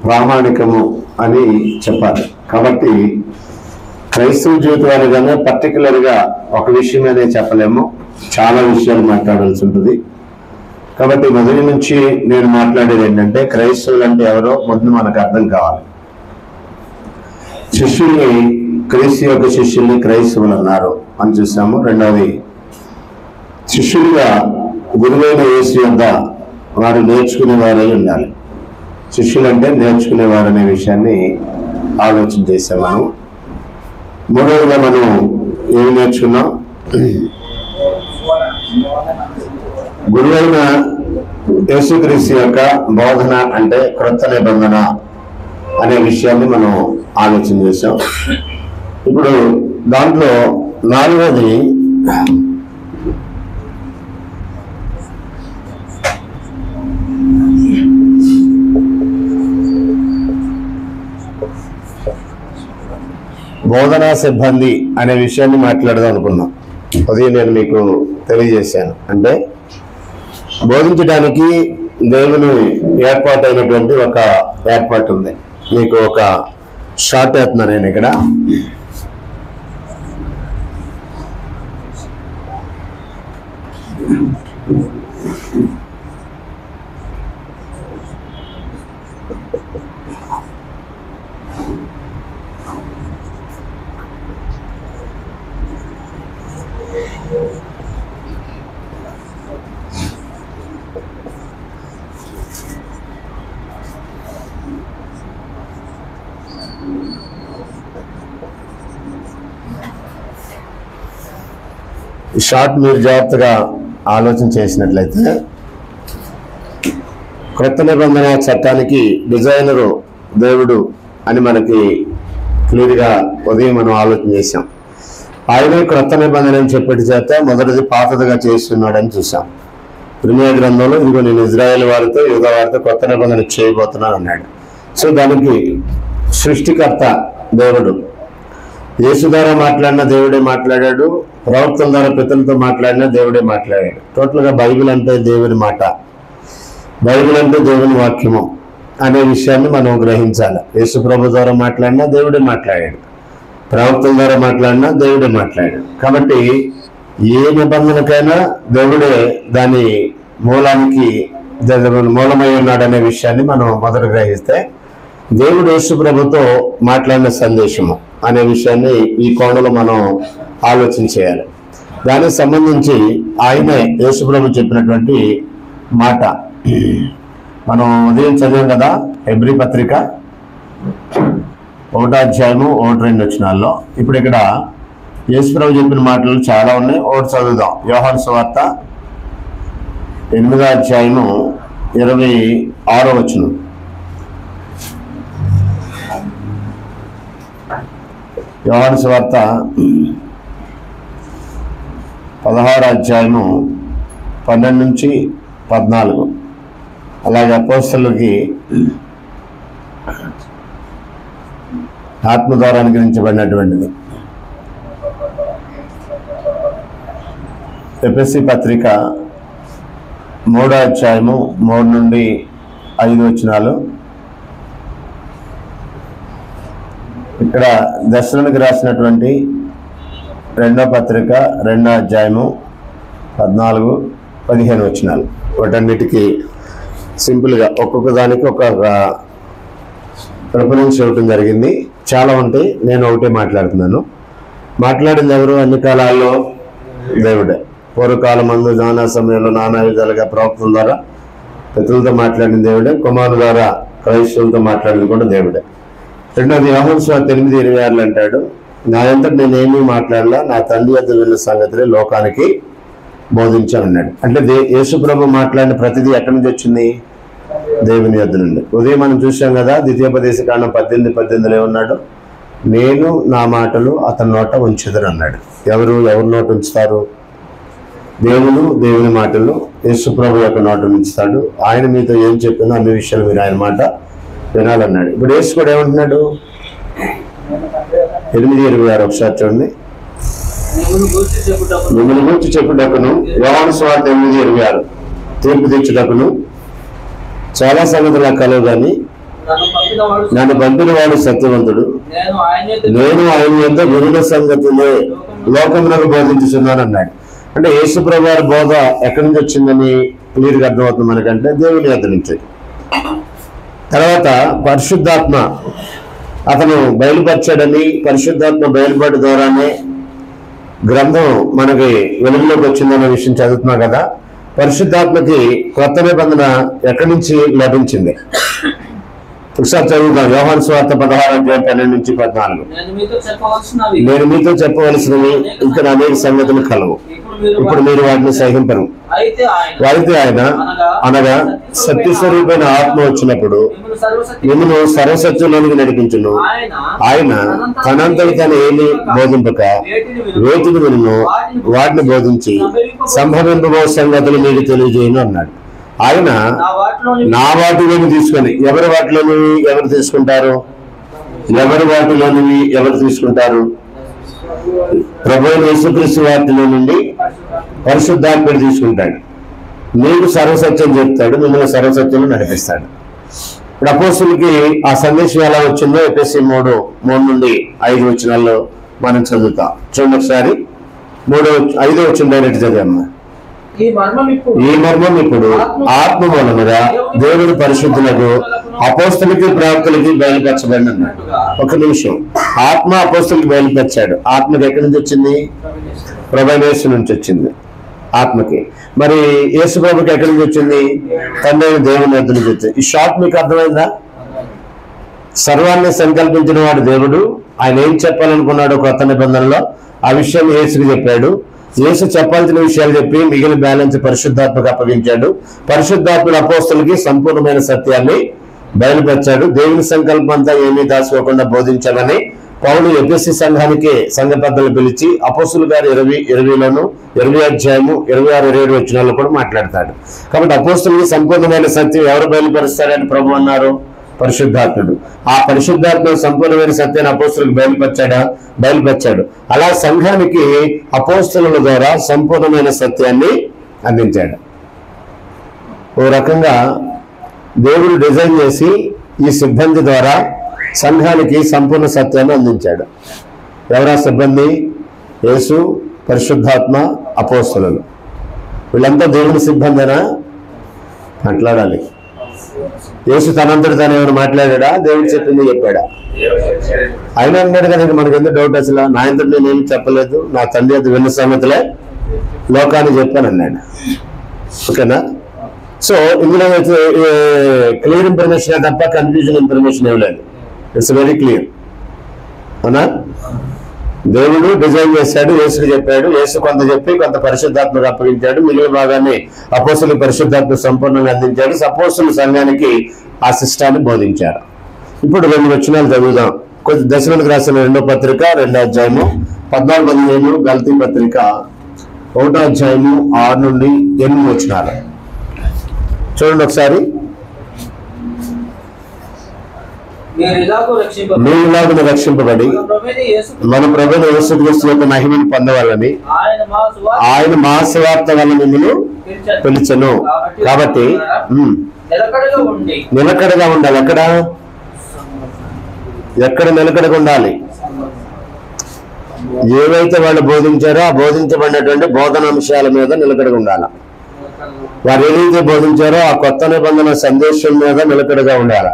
ప్రామాణికము అని చెప్పాలి. కాబట్టి క్రైస్తవ జీవితం అనగానే పర్టికులర్గా ఒక విషయమనే చెప్పలేము, చాలా విషయాలు మాట్లాడాల్సి ఉంటుంది. కాబట్టి మొదటి నుంచి నేను మాట్లాడేది ఏంటంటే క్రైస్తవులు అంటే ఎవరో ముందు మనకు అర్థం కావాలి. శిష్యుల్ని, క్రీస్తు యొక్క శిష్యుల్ని క్రైస్తవులు అన్నారు అని చూసాము. రెండవది, శిష్యులుగా గురువైన యేసు యొద్ద వారు నేర్చుకునేవారై ఉండాలి. శిష్యులంటే నేర్చుకునేవారు అనే విషయాన్ని ఆలోచన చేసాం మనం. మూడవదిగా మనం ఏమి నేర్చుకున్నాం? గురువైన యేసుక్రీస్తు యొక్క బోధన అంటే క్రొత్త నిబంధన అనే విషయాన్ని మనం ఆలోచన చేసాం. ఇప్పుడు దాంట్లో నాలుగవది బోధనా సిబ్బంది అనే విషయాన్ని మాట్లాడదాం అనుకున్నాం. అది నేను మీకు తెలియజేశాను. అంటే బోధించడానికి దేవుని ఏర్పాటైనటువంటి ఒక ఏర్పాటు ఉంది. మీకు ఒక షార్ట్ అవుతున్నాను నేను ఇక్కడ. షార్ట్ మీరు జాగ్రత్తగా ఆలోచన చేసినట్లయితే, క్రొత్త నిబంధన చట్టానికి డిజైనరు దేవుడు అని మనకి క్లియర్గా ఉదయం మనం ఆలోచన చేశాం. ఆయనే క్రొత్త నిబంధన అని చెప్పేటి చేత మొదటిది పాతదిగా చేస్తున్నాడని చూసాం. ఇర్మీయా గ్రంథంలో ఇంకో నేను ఇజ్రాయేల్ వారితో యూదా వారితో కొత్త నిబంధన చేయబోతున్నాను అన్నాడు. సో దానికి సృష్టికర్త దేవుడు. యేసు ద్వారా మాట్లాడిన దేవుడే మాట్లాడాడు, ప్రవక్తల ద్వారా పితలతో మాట్లాడిన దేవుడే మాట్లాడాడు. టోటల్గా బైబిల్ అంటే దేవుని మాట, బైబిల్ అంటే దేవుని వాక్యము అనే విషయాన్ని మనం గ్రహించాలి. యేసు ప్రభు ద్వారా మాట్లాడినా దేవుడే మాట్లాడాడు, ప్రవక్తల ద్వారా మాట్లాడినా దేవుడే మాట్లాడాడు. కాబట్టి ఏ నిబంధనకైనా దేవుడే దాని మూలమై ఉన్నాడనే విషయాన్ని మనం మొదట గ్రహిస్తే, దేవుడు యేసు ప్రభుతో మాట్లాడిన సందేశము అనే విషయాన్ని ఈ కోణంలో మనం ఆలోచన చేయాలి. దానికి సంబంధించి ఆయనే యేసు ప్రభు చెప్పినటువంటి మాట మనం ఉదయం చదివాం కదా. హెబ్రీ పత్రిక 1వ అధ్యాయము 1-2 వచనాల్లో. ఇప్పుడు ఇక్కడ యేసు ప్రభు చెప్పిన మాటలు చాలా ఉన్నాయి. ఒకటి చదువుదాం. యోహాను సువార్త 8వ అధ్యాయము 26వ వచనం. యోహాను సువార్త 16వ అధ్యాయము 12-14. అలాగే అపోస్తలులకి ఆత్మ ద్వారా అనుగ్రహించబడినటువంటిది. ఎఫెసీ పత్రిక 3వ అధ్యాయము 3-5 వచనాలు. ఇక్కడ దశలోనికి రాసినటువంటి 2వ పత్రిక 2వ అధ్యాయము 14-15 వచనాలు. వాటన్నిటికీ సింపుల్గా ఒక్కొక్క దానికి ఒక్కొక్క ప్రిఫరెన్స్ ఇవ్వటం జరిగింది. చాలా ఉంటాయి, నేను ఒకటే మాట్లాడుతున్నాను. మాట్లాడింది ఎవరు? అన్ని కాలాల్లో దేవుడే. పూర్వకాలం మందు నానా సమయంలో నానా విధాలుగా ప్రవక్తల ద్వారా పితరులతో మాట్లాడిన దేవుడే, కుమారుల ద్వారా క్రైస్తవులతో మాట్లాడింది కూడా దేవుడే. రెండోది యోహాను సువార్త 8:26 అంటాడు, నా అంతటి నేనేమీ మాట్లాడలా, నా తండ్రి వద్ద వెళ్ళిన సంగతిని లోకానికి బోధించానన్నాడు. అంటే యేసు ప్రభు మాట్లాడిన ప్రతిదీ ఎక్కడి నుంచి వచ్చింది? దేవుని యొద్ద నుండి. ఉదయం మనం చూసాం కదా, ద్వితీయోపదేశకాండం 18:18 ఏమన్నాడు? నేను నా మాటలు అతని నోట ఉంచుదను అన్నాడు. ఎవరి నోట ఉంచుతారు? దేవుడు దేవుని మాటలు యేసు ప్రభు యొక్క నోట ఉంచుతాడు. ఆయన మీతో ఏం చెప్పినా అన్ని విషయాలు మీరు ఆయన మాట వినాలన్నాడు. ఇప్పుడు యేసు కూడా ఏమంటున్నాడు? 8:26 ఒకసారి చూడండి. మిమ్మల్ని గురించి చెప్పుటకును, యోహాను సువార్త 8:26 తీర్పు తెచ్చుటకును చాలా సంగతులు కలవు కానీ నన్ను పంపిన వాడు సత్యవంతుడు, నేను ఆయన యొక్క విరుల సంగతులే లోకమునకు బోధించుతున్నాను అన్నాడు. అంటే యేసుప్రభు వారి బోధ ఎక్కడి నుంచి వచ్చిందని క్లియర్గా అర్థమవుతుంది మనకంటే దేవుని యొద్ద నుంచి. తర్వాత పరిశుద్ధాత్మ అతను బయలుపరచాడని, పరిశుద్ధాత్మ బయలుపాటు ద్వారానే గ్రంథం మనకి వెలుగులోకి వచ్చిందన్న విషయం చదువుతున్నాం కదా. పరిశుద్ధాత్మకి కొత్త నిబంధన ఎక్కడి నుంచి లభించింది? ఒకసారి చదువుతాం. యోహాను సువార్త 16:12-14. నేను మీతో చెప్పవలసినవి ఇంకా అనేక సంగతులు కలవు, ఇప్పుడు మీరు వాటిని సహింపరు. అయితే ఆయన అనగా సత్యస్వరూపమైన ఆత్మ వచ్చినప్పుడు మిమ్మల్ని సర్వసత్యంలోనికి నడిపించును. ఆయన తనంతటి తను ఏమి బోధింపక వేటిని విను వాటిని బోధించి సంభవింపబో సంగతులు మీకు తెలియజేయను అన్నాడు. ఆయన నా వాటిలోని తీసుకొని, ఎవరి వాటిలోనివి ఎవరు తీసుకుంటారు? ఎవరి వాటిలోనివి ఎవరు తీసుకుంటారు? ప్రభువైన యేసుక్రీస్తు వాటిలో నుండి పరిశుద్ధాత్ముడు తీసుకుంటాడు. మీకు సర్వసత్యం చెప్తాడు, మిమ్మల్ని సర్వసత్యంలో నడిపిస్తాడు. ఇప్పుడు అపోస్తులకి ఆ సందేశం ఎలా వచ్చిందో ఎఫెసీ 3:3-5 వచనాల్లో మనం చదువుతాం. చూడండి ఒకసారి. 5వ వచనం డైరెక్ట్ చదివమ్మా. ఈ మర్మం ఇప్పుడు ఆత్మ మూలముగా దేవుని పరిశుద్ధులకు అపోస్తులకి ప్రవక్తలకి బయలుపరచబడి అన్నాడు. ఒక నిమిషం. ఆత్మ అపోస్తులకి బయలుపరిచాడు. ఆత్మకి ఎక్కడి నుంచి వచ్చింది? ప్రభువైన యేసు నుంచి వచ్చింది ఆత్మకి. మరి యేసు ప్రభుకి ఎక్కడి నుంచి వచ్చింది? తండ్రి దేవుని యొద్ద నుంచి వచ్చింది. ఈ షార్ట్ మీకు అర్థమైందా? సర్వాన్ని సంకల్పించిన వాడు దేవుడు. ఆయన ఏం చెప్పాలనుకున్నాడు కొత్త నిబంధనలో ఆ విషయం యేసుకు చెప్పాడు. యేసు చెప్పాల్సిన విషయాలు చెప్పి మిగిలిన బ్యాలెన్స్ పరిశుద్ధాత్మకు అప్పగించాడు. పరిశుద్ధాత్ముడు అపోస్తులకి సంపూర్ణమైన సత్యాన్ని బయలుపరిచాడు. దేవుని సంకల్పం అంతా ఏమీ దాచుకోకుండా బోధించాలని పౌలు ఎఫెసీ సంఘానికి సంఘ పెద్దలు పిలిచి అపోస్తుల గారు 20:20 20 అధ్యాయము 26-27 వచనాల్లో కూడా మాట్లాడతాడు. కాబట్టి అపోస్తులకి సంపూర్ణమైన సత్యం ఎవరు బయలుపరుస్తారని ప్రభు అన్నారు? పరిశుద్ధాత్ముడు. ఆ పరిశుద్ధాత్మ సంపూర్ణమైన సత్యాన్ని అపోస్తులకు బయలుపరిచాడు. అలా సంఘానికి అపోస్తుల ద్వారా సంపూర్ణమైన సత్యాన్ని అందించాడు. ఓ రకంగా దేవుడు డిజైన్ చేసి ఈ సిబ్బంది ద్వారా సంఘానికి సంపూర్ణ సత్యాన్ని అందించాడు. ఎవరా సిబ్బంది? యేసు, పరిశుద్ధాత్మ, అపోస్తులు. వీళ్ళంతా దేవుని సిబ్బందేనా? మాట్లాడాలి. యేసు తనంతటి తాను ఏమైనా మాట్లాడా? దేవుడు చెప్పింది చెప్పాడా? ఆయన అన్నాడు కదా, మనకి ఎందుకు డౌట్? అసలు నా ఇంతటి నేనేం చెప్పలేదు, నా తండ్రి అది విన్న సంగతులే లోకాన్ని చెప్పాను అన్నాడు. ఓకేనా? సో ఇందులో క్లియర్ ఇన్ఫర్మేషన్ తప్ప కన్ఫ్యూజన్ ఇన్ఫర్మేషన్ ఏం లేదు. It's very clear. అవునా? దేవుడు డిజైన్ చేశాడు, యేసుకు చెప్పాడు. యేసు కొంత చెప్పి కొంత పరిశుద్ధాత్మకు అప్పగించాడు. మిగిలిన భాగాన్ని అపోస్తులు పరిశుద్ధాత్మ సంపూర్ణంగా అందించాడు. అపోస్తులు సంఘానికి ఆ సిస్టాన్ని బోధించారు. ఇప్పుడు 2 వచనాలు చదువుదాం. కొంచెం దశలోనికి రాసిన 2వ పత్రిక 2వ అధ్యాయము 14-15, గలతీ పత్రిక 1వ అధ్యాయము 6-8 వచనాలు చూడండి ఒకసారి. మీలాగున రక్షింపబడి మన ప్రభువైన యేసుక్రీస్తు యొక్క మహిమను పొందవాలని ఆయన మా సువార్త వల్ల మిమ్మల్ని పిలిచెను. కాబట్టి నిలకడగా ఉండాలి. ఎక్కడ నిలకడగా ఉండాలి? ఏవైతే వాళ్ళు బోధించారో ఆ బోధించబడినటువంటి బోధనాంశాల మీద నిలకడగా ఉండాలి. వారు ఏదైతే బోధించారో ఆ కొత్త నిబంధన సందేశం మీద నిలకడగా ఉండాలి.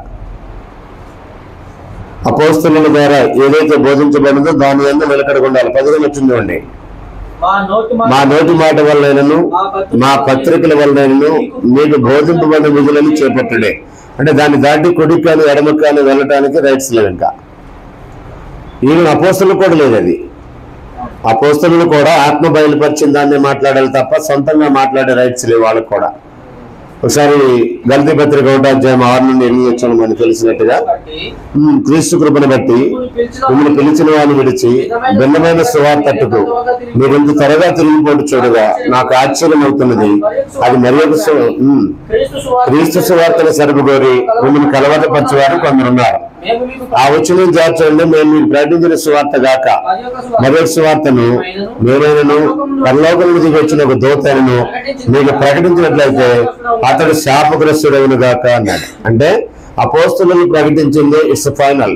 అపోస్తుల ద్వారా ఏదైతే బోధించబడిందో దాని మీద నిలకడగా ఉండాలి. 15 వచ్చిందండి. మా నోటి మాట వల్లనూ మా పత్రికల వల్లనూ మీకు బోధింపబడిన విధులను చేపట్టడే. అంటే దాన్ని దాటి కుడికి కానీ ఎడమకి కానీ వెళ్ళటానికి రైట్స్ లేవు. ఇంకా ఈయన అపోస్తులు కూడా లేదు. అది అపోస్తులు కూడా ఆత్మ బయలుపరిచిన దాన్ని మాట్లాడాలి తప్ప సొంతంగా మాట్లాడే రైట్స్ లేవు వాళ్ళకు కూడా. ఒకసారి గలతీ పత్రిక 1వ అధ్యాయం 6-8 వచ్చాను మనకు తెలిసినట్టుగా. క్రీస్తు కృపను బట్టి మిమ్మల్ని పిలిచిన వారిని విడిచి భిన్నమైన సువార్తకు మీరు ఇంత త్వరగా తిరిగిపోటు చూడగా నాకు ఆశ్చర్యం అవుతున్నది. అది మరి ఒక క్రీస్తు సువార్తను సరుపుకోరి మిమ్మల్ని కలవటపరచేవారు కొందరున్నారు. ఆ వచ్చిన జార్చండి, మేము మీకు ప్రకటించిన సువార్త గాక మరొక సువార్తను నేనైనను పరలోకం దిగి వచ్చిన ఒక దూతను మీకు ప్రకటించినట్లయితే అతడు శాపగ్రస్తుడవును గాక అన్నాడు. అంటే అపోస్తులకు ప్రకటించింది ఇట్స్ ఫైనల్.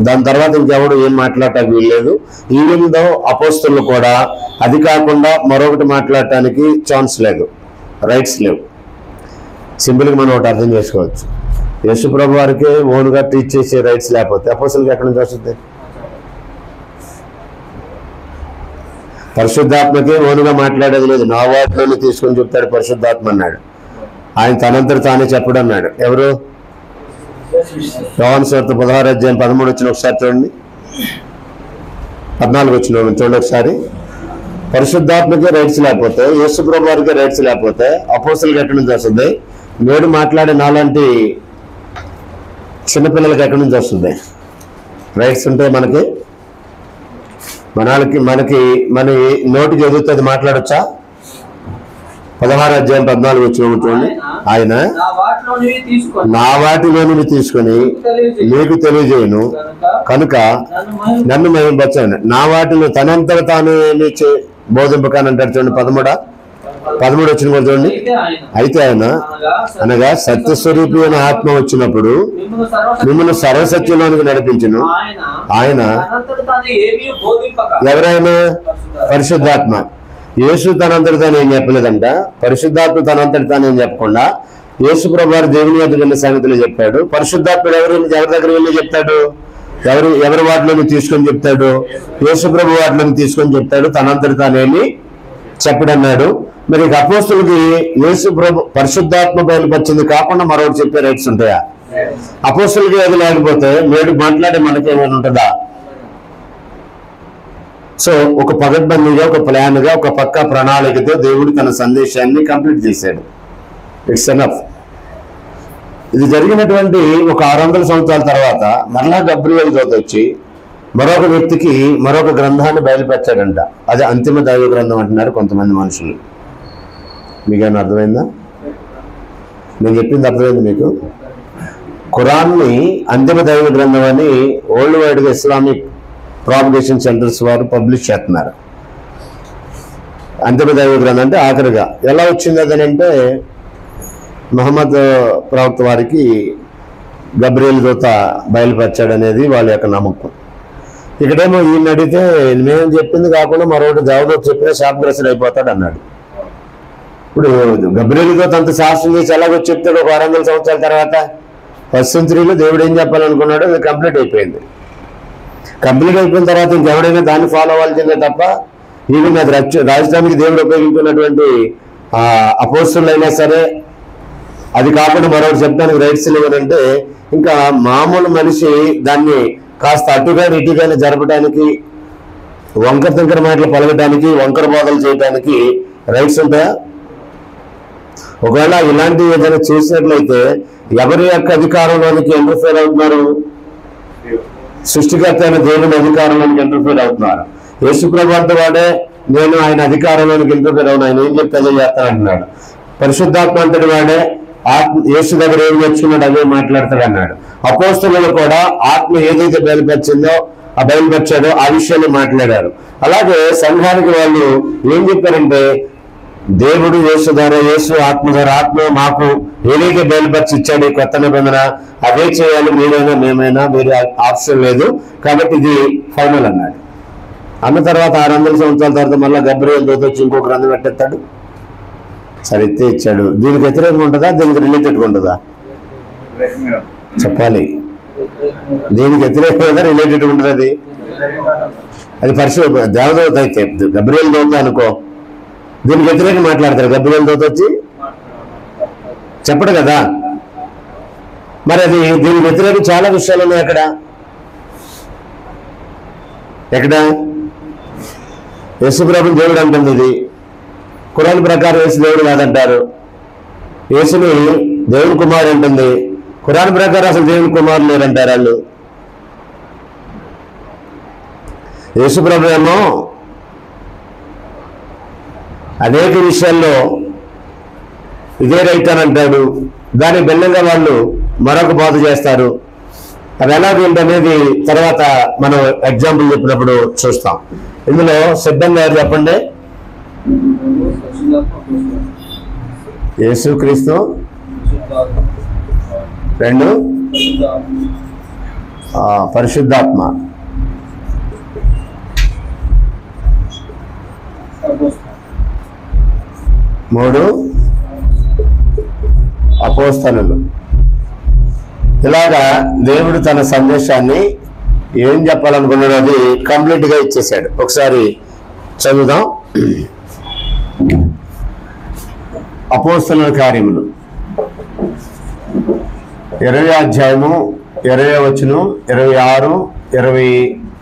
దాని తర్వాత ఇంకెవడు ఏం మాట్లాడటానికి వీల్లేదు. ఈవెన్ దో అపోస్తులు కూడా అది కాకుండా మరొకటి మాట్లాడటానికి ఛాన్స్ లేదు, రైట్స్ లేవు. సింపుల్గా మనం ఒకటి అర్థం చేసుకోవచ్చు. యేసు ప్రభు వారికి ఓన్గా టీచ్ చేసే రైట్స్ లేకపోతే అపోస్తులకు ఎక్కడి నుంచి వస్తుంది? పరిశుద్ధాత్మకి ఓనుగా మాట్లాడేది లేదు. నా వాటిలోనే తీసుకొని చెప్తాడు పరిశుద్ధాత్మ అన్నాడు. ఆయన తనంతటి తానే చెప్పడు అన్నాడు. ఎవరు? యోహాను సువార్త 16:13 వచ్చిన ఒకసారి చూడండి, 14 వచ్చిన చూడండి ఒకసారి. పరిశుద్ధాత్మకే రైట్స్ లేకపోతే, యేసు ప్రభు వారికి రైట్స్ లేకపోతే అపోస్తులకు ఎక్కడి నుంచి వస్తుంది? నేడు మాట్లాడే నాలాంటి చిన్నపిల్లలకి ఎక్కడి నుంచి వస్తుంది రైట్స్? ఉంటే మనకి మన నోటికి ఎదుగుతుంది మాట్లాడొచ్చా? 16:14 వచ్చిన చూడండి. ఆయన నా వాటిలోని తీసుకొని మీకు తెలియజేయను కనుక నన్ను మహిమపరచండి. నా వాటిలో తనంతట తాను ఏమి బోధింపకానంటాడు చూడండి. 13 వచ్చిన కూడా చూడండి. అయితే ఆయన అనగా సత్యస్వరూపి అయిన ఆత్మ వచ్చినప్పుడు మిమ్మల్ని సర్వసత్యంలోనికి నడిపించును. ఆయన ఎవరైనా పరిశుద్ధాత్మ. యేసు తనంతటి తాను ఏం చెప్పలేదంట. పరిశుద్ధాత్మ తనంతటి తాను ఏం చెప్పకుండా యేసు ప్రభు వారు దేవుని వద్ద వెళ్ళిన సంగతులు చెప్పాడు. పరిశుద్ధాత్ముడు ఎవరి దగ్గర వెళ్ళి చెప్తాడు? ఎవరి వాటిలోని తీసుకొని చెప్తాడు? యేసు ప్రభు వాటిలోని తీసుకొని చెప్తాడు. తనంతటి తానేమి చెప్పడన్నాడు. మరి అపోస్తులకి యేసు ప్రభు పరిశుద్ధాత్మ బయలుపరిచింది కాకుండా మరొకటి చెప్పే రైట్స్ ఉంటాయా? అపోస్తులకి అది లేకపోతే నేడు మాట్లాడే మనకేమైనా ఉంటుందా? సో ఒక పగడ్బందీగా, ఒక ప్లాన్గా, ఒక పక్క ప్రణాళికతో దేవుడు తన సందేశాన్ని కంప్లీట్ చేశాడు. It's enough. ఇది జరిగినటువంటి ఒక 600 సంవత్సరాల తర్వాత మరలా గబ్రియల్ దూత వచ్చి మరొక వ్యక్తికి మరొక గ్రంథాన్ని బయలుపరిచాడంట. అది అంతిమ దైవ గ్రంథం అంటున్నారు కొంతమంది మనుషులు. మీకేమైనా అర్థమైందా? నేను చెప్పింది అర్థమైంది మీకు? ఖురాన్ని అంతిమ దైవ గ్రంథం అని వరల్డ్ వైడ్గా ఇస్లామిక్ ప్రాపగేషన్ సెంటర్స్ వారు పబ్లిష్ చేస్తున్నారు. అంతిమ దైవ గ్రంథం అంటే ఆఖరిగా ఎలా వచ్చింది అదనంటే మహమ్మద్ ప్రవక్త వారికి గబ్రియల్ దూత బయలుపరిచాడనేది వాళ్ళ యొక్క నమ్మకం. ఇక్కడేమో ఈయన అడిగితే మేము చెప్పింది కాకుండా మరొకటి దేవదూత చెప్పినా శాపగ్రస్తుడు అయిపోతాడు అన్నాడు. ఇప్పుడు గబ్రియల్ దూత అంత శాస్త్రం చేసి ఎలాగొచ్చి చెప్తాడు? ఒక 600 సంవత్సరాల తర్వాత 1st సెంచరీలో దేవుడు ఏం చెప్పాలనుకున్నాడో అది కంప్లీట్ అయిపోయింది. కంప్లీట్ అయిపోయిన తర్వాత ఇంకెవడైనా దాన్ని ఫాలో అవ్వాల్సిందే తప్ప ఈవెన్ అది రాజధానికి దేవుడు ఉపయోగించినటువంటి అపోస్తులైనా సరే అది కాకుండా మరొకటి చెప్తానికి రైట్స్ లేవనంటే ఇంకా మామూలు మనిషి దాన్ని కాస్త అటుగా ఇటుగానే జరపడానికి, వంకర తింకర మాటలు పలకడానికి, వంకర బోధలు చేయడానికి రైట్స్ ఉంటాయా? ఒకవేళ ఇలాంటివి ఏదైనా చేసినట్లయితే ఎవరి యొక్క అధికారంలోనికి ఇంటర్ఫేర్ అవుతున్నారు? సృష్టికర్త అయిన దేవుని అధికారంలోనికి ఇంటర్ఫేర్ అవుతున్నారు. యేసు ప్రభు అంటే వాడే నేను ఆయన అధికారంలోనికి ఇంటర్ఫేర్ అవును, ఆయన ఏం చెప్తే అదే చేస్తానంటున్నాడు. పరిశుద్ధాత్మ అంతటి వాడే యేసు దగ్గర ఏం నేర్చుకున్నాడు అదే మాట్లాడతాడు అన్నాడు. అపోస్తలులు కూడా ఆత్మ ఏదైతే బయలుపరిచాడో ఆ విషయాన్ని మాట్లాడారు. అలాగే సంఘానికి వాళ్ళు ఏం చెప్పారంటే దేవుడు యేసు ద్వారా, యేసు ఆత్మ ద్వారా, ఆత్మ మాకు ఏదైతే బయలుపరిచి ఇచ్చాడు ఈ కొత్త నిబంధన అదే చేయాలి, మీరైనా మేమైనా, వేరే ఆప్షన్ లేదు, కాబట్టి ఇది ఫైనల్ అన్నాడు. అన్న తర్వాత 600 సంవత్సరాల తర్వాత మళ్ళీ గబ్రియల్ దూత వచ్చి ఇంకో గ్రంథం పెట్టేస్తాడు. సరే ఎత్తే ఇచ్చాడు. దీనికి వ్యతిరేకంగా ఉంటుందా? దీనికి రిలేటెడ్గా ఉంటుందా? చెప్పాలి. దీనికి వ్యతిరేకంగా రిలేటెడ్ ఉంటుంది. అది దేవదూత అయితే గబ్రియల్ దూత అనుకో, దీనికి వ్యతిరేకంగా మాట్లాడతారు. గబ్రియల్ దూత వచ్చి చెప్పడు కదా. మరి అది దీనికి వ్యతిరేకంగా చాలా విషయాలు ఉన్నాయి. ఎక్కడ యేసు ప్రభు దేవుడు అంటుంది. ఇది ఖురాన్ ప్రకారం యేసు దేవుడు కాదంటారు. యేసుని దేవుని కుమారు అంటుంది. ఖురాన్ ప్రకారం అసలు దేవుని కుమారు లేరంటారు వాళ్ళు. యేసు ప్రభు ఏమో అనేక విషయాల్లో ఇదే రైట్ అని అంటాడు. దానికి భిన్నంగా వాళ్ళు మరొక బోధ చేస్తారు. అది ఎలాగేంటనేది తర్వాత మనం ఎగ్జాంపుల్ చెప్పినప్పుడు చూస్తాం. ఇందులో సిద్ధంగా చెప్పండి. యేసుక్రీస్తు 2 పరిశుద్ధాత్మ, మూడు అపోస్తలులు. ఇలాగా దేవుడు తన సందేశాన్ని ఏం చెప్పాలనుకున్నాడు అది కంప్లీట్ గా ఇచ్చేసాడు. ఒకసారి చదువుదాం. అపోస్తలుల కార్యములు 20వ అధ్యాయము 20వ వచనం, 26,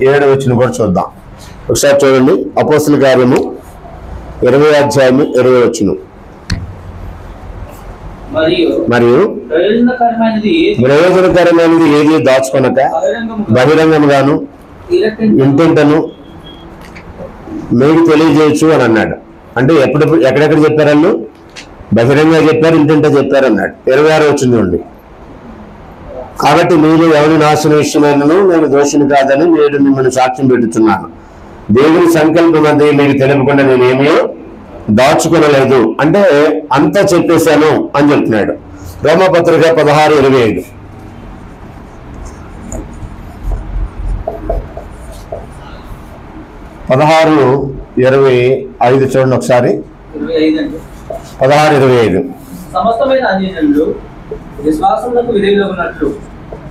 27 వచనం కూడా చూద్దాం. ఒకసారి చూడండి. అపోస్తలుల కార్యము 20వ అధ్యాయము 20వ వచనం. మరియు ప్రయోజనకరమైనది ఏది దాచుకొనక బహిరంగముగాను ఇంటింటను మీకు తెలియజేయచ్చు అని అన్నాడు. అంటే ఎక్కడెక్కడ చెప్పారన్ను? బహిరంగంగా చెప్పారు, ఇంటింట చెప్పారు అన్నాడు. 26 వచనం చూడండి. కాబట్టి మీరు ఎవరి నాశన విషయమైనను నేను దోషిని కాదని నేను మిమ్మల్ని సాక్ష్యం పెట్టుతున్నాను. దేవుని సంకల్పం అది మీకు తెలియకుండా నేనేమీ దాచుకొనలేదు. అంటే అంతా చెప్పేశాను అని చెప్తున్నాడు. రోమపత్రిక 16:25. 16:25 చూడండి ఒకసారి. 16:25. సమస్తమైన అన్యజనులు విశ్వాసములకు విధేయులగునట్లు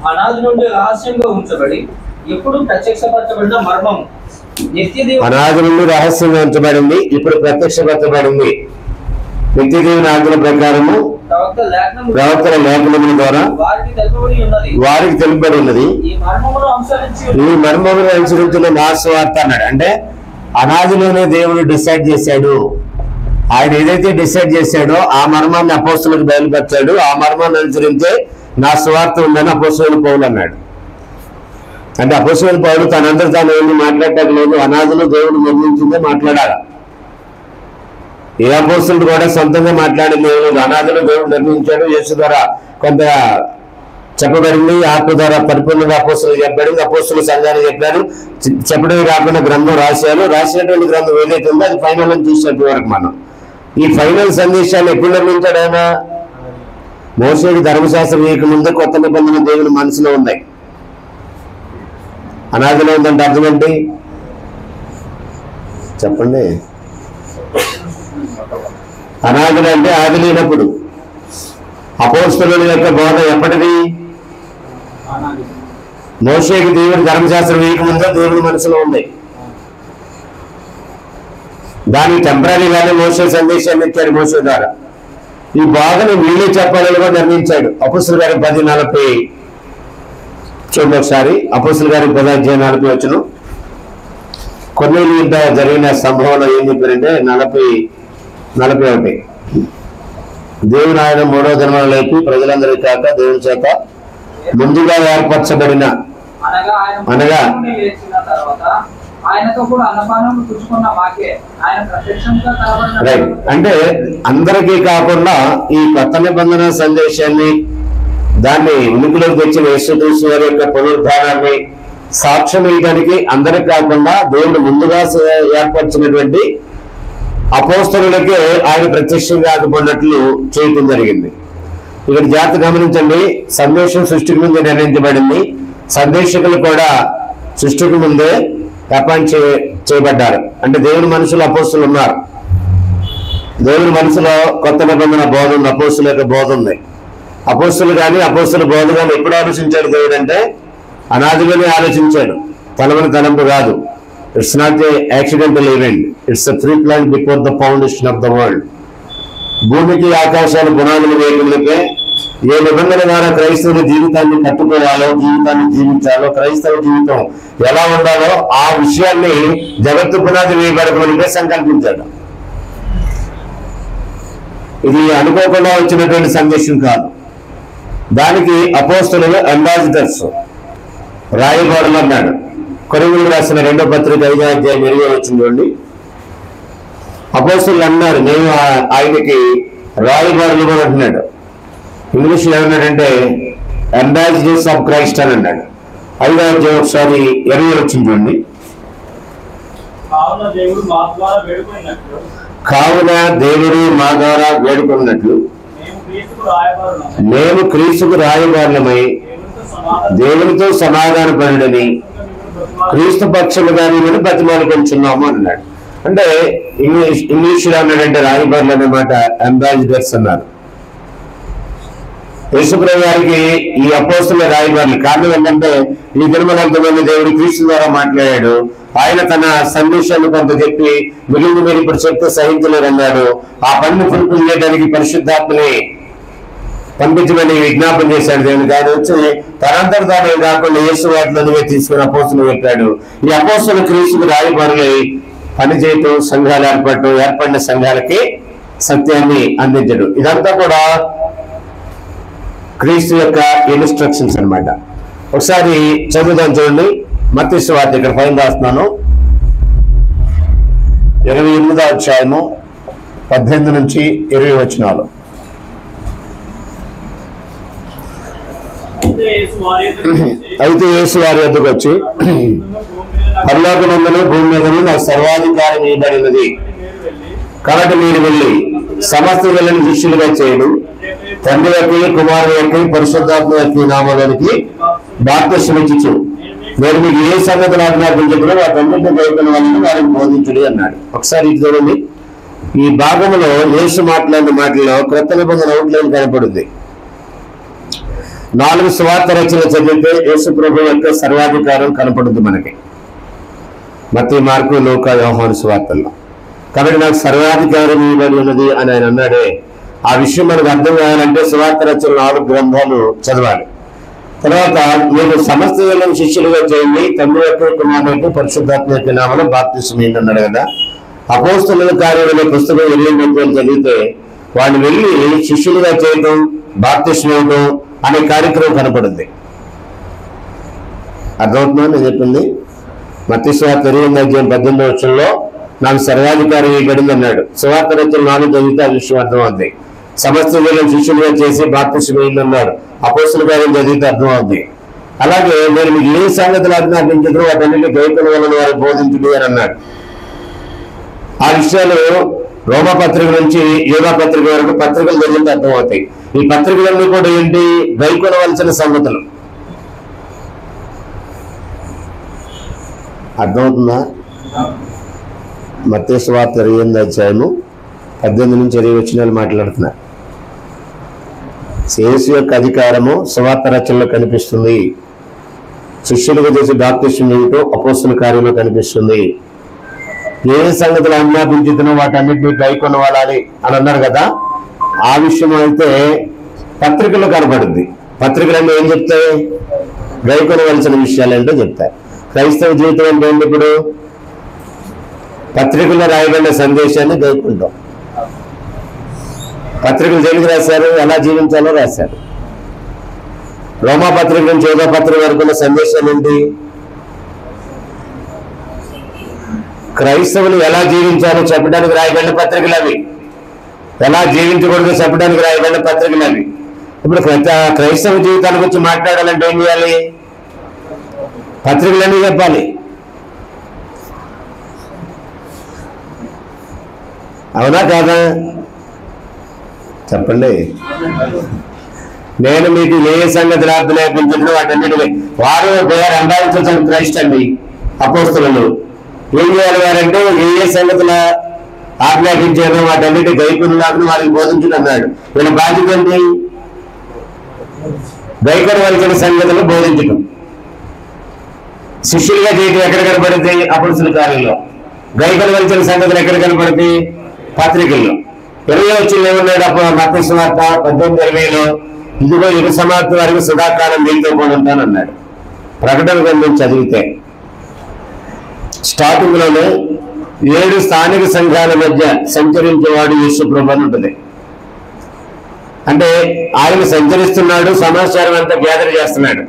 అనాది నుండి రహస్యంగా ఉంచబడి ఎప్పుడు ప్రత్యక్షపరచబడిన మర్మం అనాది నుండి రహస్యంగా ఉంచబడింది, ఇప్పుడు ప్రత్యక్షపరచబడింది. నిత్యదేవుని ఆజ్ఞల ప్రకారము ప్రవక్తల లేఖనముల ద్వారా వారికి తెలుపబడి ఉన్నది. ఈ మర్మమును అనుసరించిన నా సువార్త అన్నాడు. అంటే అనాదిలోనే దేవుడు డిసైడ్ చేశాడు. ఆయన ఏదైతే డిసైడ్ చేశాడో ఆ మర్మాన్ని అపోస్తలులకు బయలుపరిచాడు. ఆ మర్మాన్ని అనుసరించే నా సువార్త ఉందని అపోస్తలుడు పౌలు అన్నాడు. అంటే అపోస్తలుడు పౌలు తనందరూ తాను ఏమి మాట్లాడటం లేదు. అనాదిలో దేవుడు నిర్మించిందే మాట్లాడాలి. ఏ అపోస్తలుడు కూడా సొంతంగా మాట్లాడింది లేదు. అనాదిలో దేవుడు నిర్మించాడు. యేసు ద్వారా కొంత చెప్పబడింది, ఆత్మ ద్వారా పరిపూర్ణంగా అపోస్తలులు చెప్పబడింది. అపోస్తలులు సంఘాన్ని చెప్పారు. చెప్పడమే కాకుండా గ్రంథం రాశారు. రాసినటువంటి గ్రంథం ఏదైతే ఉందో అది ఫైనల్ అని చూసినట్టు వరకు మనం ఈ ఫైనల్ సందేశాన్ని ఎప్పుడు నిర్మించాడు ఆయన? మోషేకి ధర్మశాస్త్రం వేయక ముందే కొత్త నిబంధన దేవుని మనసులో ఉన్నాయి. అనాదిలో ఉందంటే అర్థం ఏంటి చెప్పండి? అనాదిలో అంటే ఆది లేనప్పుడు. అపోస్తలుల యొక్క బోధ ఎప్పటిది? మోషేకి దేవుడి ధర్మశాస్త్రం వేయక ముందే దేవుని మనసులో ఉంది. దానికి టెంపరీగానే మోషే సందేశాన్ని ఇచ్చాడు మోషే ద్వారా. ఈ బోధను వీళ్ళే చెప్పాలని కూడా నిర్ణయించాడు. అపోస్తలుల గారి 10:40 చూడండి ఒకసారి. అపోస్తలుల గారి 10:40 వచనం. కొన్ని జరిగిన సంభవంలో ఏం చెప్పారంటే 40-41. దేవుని ఆయన 3వ దినమున లేపి ప్రజలందరికీ కాక దేవుని చేత ముందుగా ఏర్పరచబడిన అనగా రైట్ అంటే అందరికీ కాకుండా ఈ కొత్త నిబంధన సందేశాన్ని దాన్ని ఉనికిలోకి తెచ్చిన యేసుక్రీస్తు వారి యొక్క పునరుద్ధానాన్ని సాక్ష్యం ఇవ్వడానికి అందరికి కాకుండా దేవుడు ముందుగా ఏర్పరిచినటువంటి అపోస్తలులకే ఆయన ప్రత్యక్షంగా ఆగిపోయినట్లు చేయటం జరిగింది. ఇక్కడ జాగ్రత్త గమనించండి. సందేశం సృష్టికి ముందే నిర్ణయించబడింది. సందేశకులు కూడా సృష్టికి ముందే అపాయింట్ చేయబడ్డారు. అంటే దేవుని మనసులో అపోస్తలులు ఉన్నారు. దేవుని మనసులో కొత్త నిబంధన బోధ ఉంది. అపోస్తలుల యొక్క బోధ ఉంది. అపోస్తలులు కానీ అపోస్తలుల బోధ కానీ ఎప్పుడు ఆలోచించాడు దేవుడు అంటే అనాదిలోనే ఆలోచించాడు. తలంపు కాదు. It's not a accidental event. It's a pre plan before the foundation of the world. భూమికి ఆకాశాలు పునాదులు వేయగలిగితే ఏ నిబంధన ద్వారా క్రైస్తవుల జీవితాన్ని కట్టుకోవాలో, జీవితాన్ని జీవించాలో, క్రైస్తవ జీవితం ఎలా ఉండాలో ఆ విషయాన్ని జగత్తు పునాది వేయబడకమని సంకల్పించాడు. ఇది అనుకోకుండా వచ్చినటువంటి సందేశం కాదు. దానికి అపోస్తలులు అంబాసిడర్స్, రాయబారులు అన్నాడు. కొరింథీయులకు రాసిన 2వ పత్రిక 5వ అధ్యాయం 20 వచ్చింది చూడండి. అపోస్తలులు అన్నారు మేము ఆయనకి రాయబారులు కూడా అంటున్నాడు. ఇంగ్లీష్లో ఏమన్నాడంటే అంబాసిడర్స్ ఆఫ్ క్రైస్ట్ అని అన్నాడు. 5వ అధ్యాయం ఒకసారి 20 వచ్చింది చూడండి. కావున దేవుడు మా ద్వారా వేడుకున్నట్లు మేము క్రీస్తుకు రాయబారులమై దేవునితో సమాధానపరుడని క్రీస్తు పక్షముగా నేను బతిమాలుకొంచున్నాము అన్నాడు. అంటే ఇంగ్లీష్లో అన్నాడంటే రాయబారులు అన్నమాట, అంబాసిడర్స్ అన్నారు. యేసుప్రభు గారికి ఈ అపోస్తుల రాయబారులు. కారణం ఏంటంటే ఈ దినమంతమంది దేవుడు క్రీస్తు ద్వారా మాట్లాడాడు. ఆయన తన సందేశాన్ని కొంత చెప్పి మిగిలిన మీరు ఇప్పుడు చెప్తే సహించలేరన్నాడు. ఆ పనిని ఫుల్ఫిల్ చేయడానికి పరిశుద్ధాత్మని పంపించమని విజ్ఞాపన చేశాడు దేవునికి. ఆయన వచ్చి తనంతట తానే కాకుండా యేసు వాటిలోనే తీసుకుని అపోస్తులు పెట్టాడు. ఈ అపోస్తులు క్రీస్తుకు రాయబారులై పనిచేయటం, సంఘాలు ఏర్పడిన సంఘాలకి సత్యాన్ని అందించడు. ఇదంతా కూడా క్రీస్తు యొక్క ఇన్స్ట్రక్షన్స్ అన్నమాట. ఒకసారి చదువుదాం చూడండి. మత్తయి సువార్త ఇక్కడ పైన రాస్తున్నాను, 28వ అధ్యాయము 18 నుంచి 20 వచనాలు. అయితే యేసు వారి వద్దకు వచ్చి, పరలోకమందును భూమి మీదను నాకు సర్వాధికారం ఇవ్వబడినది, కాబట్టి మీరు వెళ్ళి సమస్త వెళ్ళని శిష్యులుగా చేయడు, తండ్రి యొక్క కుమారుడు యొక్క పరిశుద్ధాత్మ యొక్క నామానికి బాప్తిస్మమిచ్చు, నేను మీకు ఏ సంగతులు ఆజ్ఞాపించకుండా వాటన్నింటినీ గైకొన్న వాళ్ళని వారికి బోధించుడి అన్నాడు. ఒకసారి ఇది చూడండి. ఈ భాగంలో యేసు మాట్లాడిన మాటల్లో క్రొత్త నిబంధన అవుట్లైన్ కనపడుతుంది. 4 సువార్త రచనలు చదివితే యేసు ప్రభు యొక్క సర్వాధికారం కనపడుతుంది మనకి, మత్తయి, మార్కు, లూకా, యోహాను సువార్తల్లో. కాబట్టి నాకు సర్వాధికారం ఇవ్వబడి ఉన్నది అని ఆయన అన్నాడే. ఆ విషయం మనకు అర్థం కావాలంటే సువార్త రచన 4 గ్రంథాలు చదవాలి. తర్వాత మీరు సమస్త వెళ్ళని శిష్యులుగా చేయండి, తండ్రి యొక్క కుమారుడు పరిశుద్ధాత్మ యొక్క నామమున బాప్తిస్మం ఇవ్వండి అన్నాడు కదా. అపోస్తలుల కార్యాలయ పుస్తకం 28 చదివితే వాళ్ళు వెళ్ళి శిష్యులుగా చేయటం, బాప్తిస్మం ఇవ్వడం అనే కార్యక్రమం కనపడుతుంది. అర్థమవుతుందా నేను చెప్పింది? మత్తయి సువార్త 28:18 వచనంలో నాకు సర్వాధికారం ఇవ్వబడింది అన్నాడు. సువార్త రచన 4 చదివితే ఆ విషయం అర్థమవుతుంది. సమస్త వీళ్ళని శిష్యులుగా చేసి బాప్తిస్మం ఇవ్వండి అన్నాడు. అపోస్తలుల కార్యం చదివితే అర్థమవుతుంది. అలాగే నేను మీకు ఏ సంగతులు ఆజ్ఞాపించదు వాటన్నిటి గైకొన్న వాళ్ళని వారు బోధించుడి అని అన్నాడు. ఆ విషయాలు రోమా పత్రిక నుంచి యోగా పత్రిక వరకు పత్రికలు చదివితే అర్థమవుతాయి. ఈ పత్రికలన్నీ కూడా ఏంటి? గైకొనవలసిన సంగతులు. అర్థమవుతుందా? మత్తయి సువార్త 28వ అధ్యాయము 18 నుంచి 20 వచనాలు మాట్లాడుతున్నారు. యేసు యొక్క అధికారము సువార్త రచనలో కనిపిస్తుంది. శిష్యులుగా చేసి బాప్తిస్మం ఇవ్వటం అపోస్తలుల కార్యంలో కనిపిస్తుంది. ఏ సంగతులు ఆజ్ఞాపించుతున్నో వాటన్నిటినీ గైకొన్న వాళ్ళని అని అన్నారు కదా. ఆ విషయం అయితే పత్రికలో కనబడుద్ది. పత్రికలన్నీ ఏం చెప్తాయి? గైకొనవలసిన విషయాలు ఏంటో చెప్తాయి. క్రైస్తవ జీవితం అంటే ఏంటి? ఇప్పుడు పత్రికల్లో రాయబడిన సందేశాన్ని గైకుంటాం. పత్రికలు దేనికి రాశారు? ఎలా జీవించాలో రాశారు. రోమా పత్రిక నుంచి యోగా పత్రిక వరకు ఉన్న సందేశం ఏంటి? క్రైస్తవులు ఎలా జీవించాలో చెప్పడానికి రాయబడిన పత్రికలు అవి. ఎలా జీవించకూడదో చెప్పడానికి రాయబడిన పత్రికలు అవి. ఇప్పుడు క్రైస్తవ జీవితాల గురించి మాట్లాడాలంటే ఏం చేయాలి? పత్రికలన్నీ చెప్పాలి. అవునా కాదా? చెప్పండి. నేను మీకు ఏ సంగతులు ఆజ్ఞాపించడం వాటన్నిటిని వారు అంబాల్సిన క్రైస్ట్ అండి. అపోస్తలులు ఏం చేయాలి వారంటే ఏ సంగతుల ఆజ్ఞాపించారో వాటన్నిటి గైకొనలాగా వారికి బోధించడం అన్నాడు. వీళ్ళ బాధ్యత ఏంటి? గైకొనవలసిన సంగతులు బోధించడం. శిష్యులుగా చేయటం ఎక్కడ కనపడుతుంది? అపోస్తలుల కార్యంలో. గైకొనవలసిన సంగతులు ఎక్కడ కనపడుతుంది? పత్రికల్లో. 20 వచ్చిన ఏమన్నాడు? మత్తయి సువార్త 18:20లో ఇదిగో యుగ సమాప్తి వరకు సదాకాలం మీతో కూడా ఉంటానన్నాడు. ప్రకటన గ్రంథం చదివితే స్టార్టింగ్ లోనే 7 స్థానిక సంఘాల మధ్య సంచరించేవాడు యేసు ప్రభు అని ఉంటుంది. అంటే ఆయన సంచరిస్తున్నాడు, సమాచారం అంతా గ్యాదర్ చేస్తున్నాడు,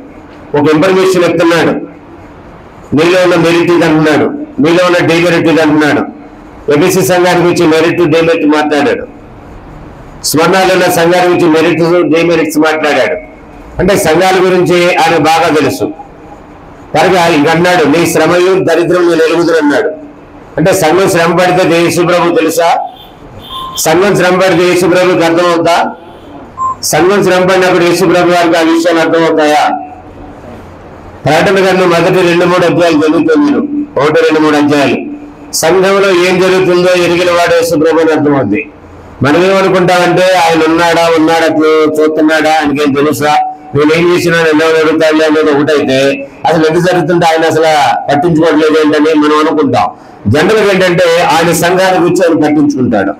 ఒక ఇన్ఫర్మేషన్ ఇస్తున్నాడు. నీలో ఉన్న మెరిట్ ఇది అంటున్నాడు, నీలో ఉన్న డీమెరిట్ ఇది అంటున్నాడు. ఎబిసి సంఘానికి వచ్చి మెరిట్ డీమెరిట్ మాట్లాడాడు. స్వర్ణాలు ఉన్న సంఘాల గురించి మెరిట్ డీమెరిట్స్ మాట్లాడాడు. అంటే సంఘాల గురించి ఆయన బాగా తెలుసు. కనుక ఇంకన్నాడు నీ శ్రమయు దరిద్రం నేను ఎరుగుదురు అన్నాడు. అంటే సంఘం శ్రమ పడితే యేసుప్రభు తెలుసా? సంఘం శ్రమ పడితే యేసుప్రభుకి అర్థమవుతా? సంఘం శ్రమ పడినప్పుడు యేసుప్రభు వారికి ఆ విషయాలు అర్థమవుతాయా? ప్రకటన గ్రంథం మొదటి 2-3 అధ్యాయాలు చదువుతాం మీరు. 1-2-3 అధ్యాయాలు. సంఘంలో ఏం జరుగుతుందో ఎరిగిన వాడు యేసు ప్రభు అని అర్థమవుద్ది. మనం ఏమనుకుంటామంటే ఆయన ఉన్నాడా చూస్తున్నాడా, ఆయనకేం తెలుసా, నేను ఏం చేసినా ఎలా జరుగుతాడు అనేది ఒకటైతే, అసలు ఎందుకు జరుగుతుంటే ఆయన అసలు పట్టించుకోవట్లేదు ఏంటని మనం అనుకుంటాం. జనరల్ ఏంటంటే ఆయన సంఘాన్ని గురించి ఆయన పట్టించుకుంటాడు.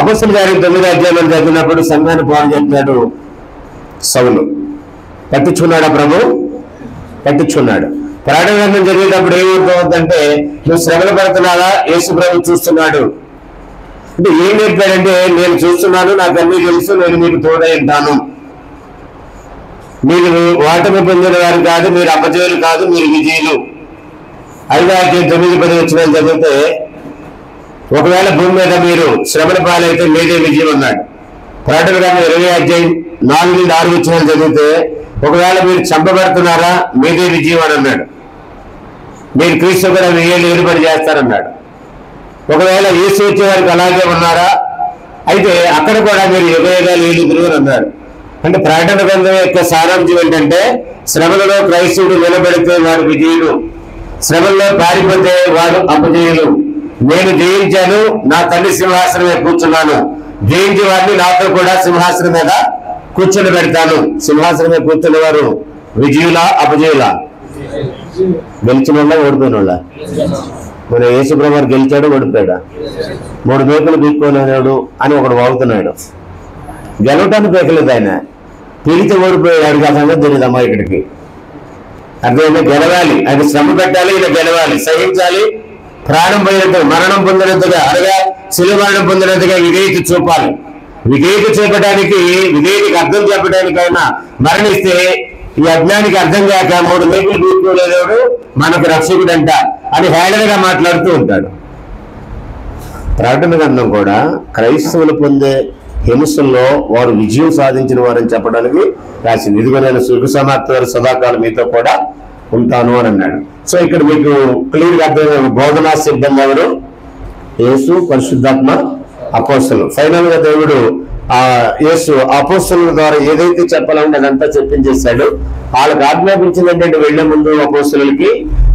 అపొస్తలుల కార్యం 9వ అధ్యాయంలో చదివినప్పుడు సంఘాన్ని పాడు చేస్తున్నాడు సౌలు. పట్టించుకున్నాడా ప్రభు? పట్టించుకున్నాడు. ప్రకటన గ్రంథం జరిగేటప్పుడు ఏమవుతుందంటే, నువ్వు శ్రమలు పడుతున్నావా, యేసు ప్రభు చూస్తున్నాడు అంటే ఏం చెప్పాడంటే, నేను చూస్తున్నాను, నాకు అన్నీ తెలుసు, నేను మీకు తోడై ఉంటాను, మీరు ఓటమి పొందిన వారు కాదు, మీరు అపజయులు కాదు, మీరు విజయులు. 5వ అధ్యాయం 9-10 వచనాలు చదివితే, ఒకవేళ భూమి మీద మీరు శ్రమల పాలైతే మీదే విజయం అన్నాడు. ప్రకటన గ్రంథం 20వ అధ్యాయం 4-6 వచనాలు చదివితే, ఒకవేళ మీరు చంపబడుతున్నారా మీదే విజయం అని అన్నాడు. మీరు క్రీస్తు కూడా 1000 ఏళ్ళు ఏలుబడి చేస్తారన్నాడు. ఒకవేళ యేసు వచ్చే వారికి అలాగే ఉన్నారా, అయితే అక్కడ కూడా మీరు యుగయుగాలు ఏలుదురు అని అన్నాడు. అంటే ప్రకటన గ్రంథం యొక్క సారాంశం ఏంటంటే, శ్రమలలో క్రైస్తవుడు నిలబడితే వాడు విజయుడు, శ్రమల్లో పారిపోతే వాడు అపజయులు. నేను జయించాను, నా తల్లి సింహాసనం మీద కూర్చున్నాను, జయించి వారిని నాతో కూడా సింహాసనం మీద కూర్చొని పెడతాను. సింహాసనం మీద కూర్చున్న వారు విజయులా అపజయులా? గెలిచిన వాళ్ళ ఓడిపోయిన వాళ్ళ? మన యేసు ప్రభు గెలిచాడు, ఓడిపోయాడా? 3 మేకలు పీక్కోలేనాడు అని ఒకడు వాగుతున్నాడు. గెలవటానికి పేకలేదు ఆయన, పీడితే ఓడిపోయాడు కదా సంగతి తెలియదు అమ్మాయికి. అర్థమైనా? గెలవాలి, ఆయన శ్రమ పెట్టాలి, ఈయన గెలవాలి, సహించాలి, ప్రాణం పోయినట్టుగా, మరణం పొందినట్టుగా, అనగా శిలువ మరణం పొందినట్టుగా విధేయత చూపాలి. విధేయత చూపడానికి, విధేయతకి అర్థం చెప్పడానికైనా మరణిస్తే ఈ అజ్ఞానికి అర్థం కాక 3 మేకులు పీక్కోలేదేవుడు మనకు రక్షకుడంట అని హేళనగా మాట్లాడుతూ ఉంటాడు. ప్రకటన గ్రంథం కూడా క్రైస్తవులు పొందే హింసల్లో వారు విజయం సాధించిన వారని చెప్పడానికి రాసింది. ఇదిగో నేను సుఖ సమాప్తి వారు సదాకాలం మీతో కూడా ఉంటాను అని అన్నాడు. సో ఇక్కడ మీకు క్లియర్గా అర్థమైన బోధనా సిద్ధంగా ఎవరు? యేసు, పరిశుద్ధాత్మ, అపోస్తలులు. ఫైనల్ గా దేవుడు యేసు అపోస్తలుల ద్వారా ఏదైతే చెప్పాలంటే అదంతా చెప్పించేశాడు. వాళ్ళకి ఆజ్ఞాపించింది ఏంటంటే, వెళ్లే ముందు అపోస్తలులకి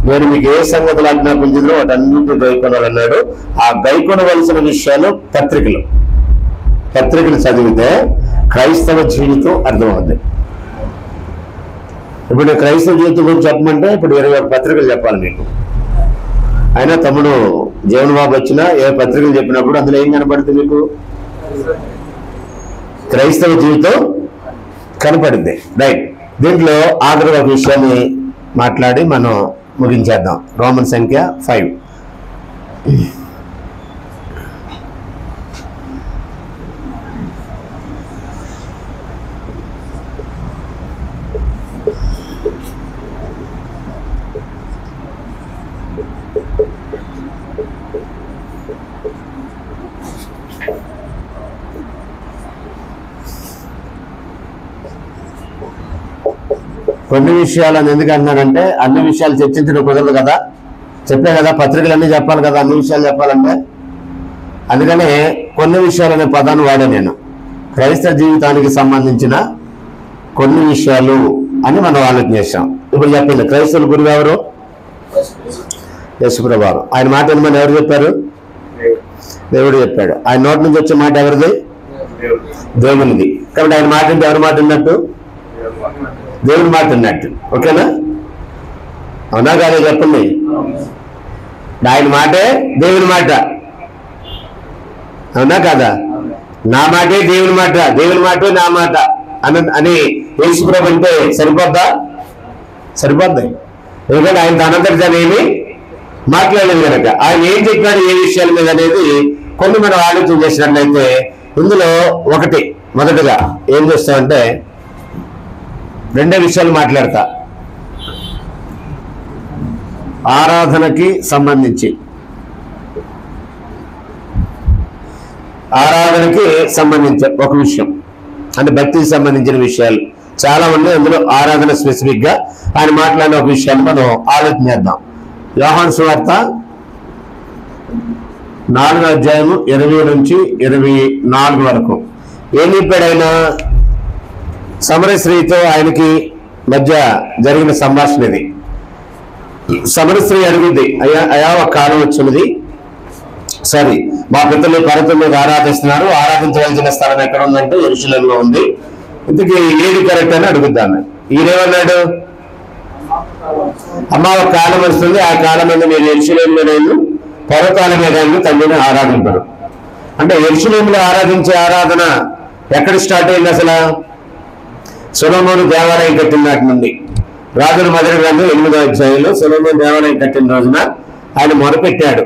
నేను మీకు ఏ సంగతులు ఆజ్ఞాపించిందో వాటన్నింటినీ గైకొనాలన్నాడు. ఆ గైకొనవలసిన విషయాలు పత్రికలు చదివితే క్రైస్తవ జీవితం అర్థమవుతుంది. ఇప్పుడు క్రైస్తవ జీవితం గురించి చెప్పమంటే ఇప్పుడు 21 పత్రికలు చెప్పాలి మీకు. అయినా తమ్ముడు జీవన్ బాబు వచ్చినా ఏ పత్రికలు చెప్పినప్పుడు అందులో ఏం కనపడుతుంది మీకు? క్రైస్తవ జీవితం కనపడింది. రైట్. దీంట్లో ఆఖరి ఒక విషయాన్ని మాట్లాడి మనం ముగించేద్దాం. రోమన్ సంఖ్య 5. కొన్ని విషయాలను ఎందుకు అన్నానంటే, అన్ని విషయాలు చర్చించడం కుదరదు కదా, చెప్పే కదా, పత్రికలు అన్నీ చెప్పాలి కదా అన్ని విషయాలు చెప్పాలంటే. అందుకనే కొన్ని విషయాలు అనే పదాన్ని వాడా నేను. క్రైస్తవ జీవితానికి సంబంధించిన కొన్ని విషయాలు అని మనం ఆలోచన చేశాం. ఇప్పుడు చెప్పింది క్రైస్తవుల గురువు ఎవరు? యేసు ప్రభువు. ఆయన మాట వినమని ఎవరు చెప్పారు? దేవుడు చెప్పాడు. ఆయన నోటి నుంచి వచ్చే మాట ఎవరిది? దేవునిది. కాబట్టి ఆయన మాట అంటే ఎవరి మాట ఉన్నట్టు? దేవుని మాట ఉన్నట్టు. ఓకేనా? అవునా కాదా చెప్పండి. ఆయన మాటే దేవుని మాట, అవునా కాదా? నా మాటే దేవుని మాట, దేవుని మాటే నా మాట అని యేసు ప్రభు అంటే సరిపోద్దా? సరిపోద్ది. ఎందుకంటే ఆయన తనంతటి తనేమి మాట్లాడలేదు కనుక. ఆయన ఏం చెప్పాడు ఏ విషయాల మీద అనేది కొన్ని మనం ఆలోచన చేసినట్లయితే, ఇందులో మొదటిగా ఏం చేస్తామంటే 2 విషయాలు మాట్లాడతా. ఆరాధనకి సంబంధించి ఒక విషయం, అంటే భక్తికి సంబంధించిన విషయాలు చాలా ఉన్నాయి. అందులో ఆరాధన స్పెసిఫిక్ గా ఆయన మాట్లాడిన ఒక విషయాన్ని మనం ఆలోచన చేద్దాం. యోహాను సువార్త 4వ అధ్యాయము 20 నుంచి 24 వరకు ఏం చెప్పాడు ఆయన? సమరయ స్త్రీతో ఆయనకి మధ్య జరిగిన సంభాషణ ఇది. సమర స్త్రీ అడుగుద్ది, అయా ఒక కాలం వచ్చినది, సరే మా పితలు పర్వతం మీద ఆరాధిస్తున్నారు, ఆరాధించవలసిన స్థలం ఎక్కడ ఉందంటే యెరూషలేములో ఉంది, ఇంతకీ ఏది కరెక్ట్ అని అడుగుద్దాను. ఈయనేమన్నాడు, అమ్మ ఒక కాలం వస్తుంది, ఆ కాలం మీద మీరు యెరూషలేములో నేను పర్వతాల మీద తండ్రిని ఆరాధింపరు. అంటే యెరూషలేములో ఆరాధించే ఆరాధన ఎక్కడ స్టార్ట్ అయింది? అసలు సొలొమోను దేవాలయం కట్టిన నాటి నుండి. రాజుల మొదటి గ్రంథం 8వ అధ్యాయంలో సొలొమోను దేవాలయం కట్టిన రోజున ఆయన మొదలుపెట్టాడు,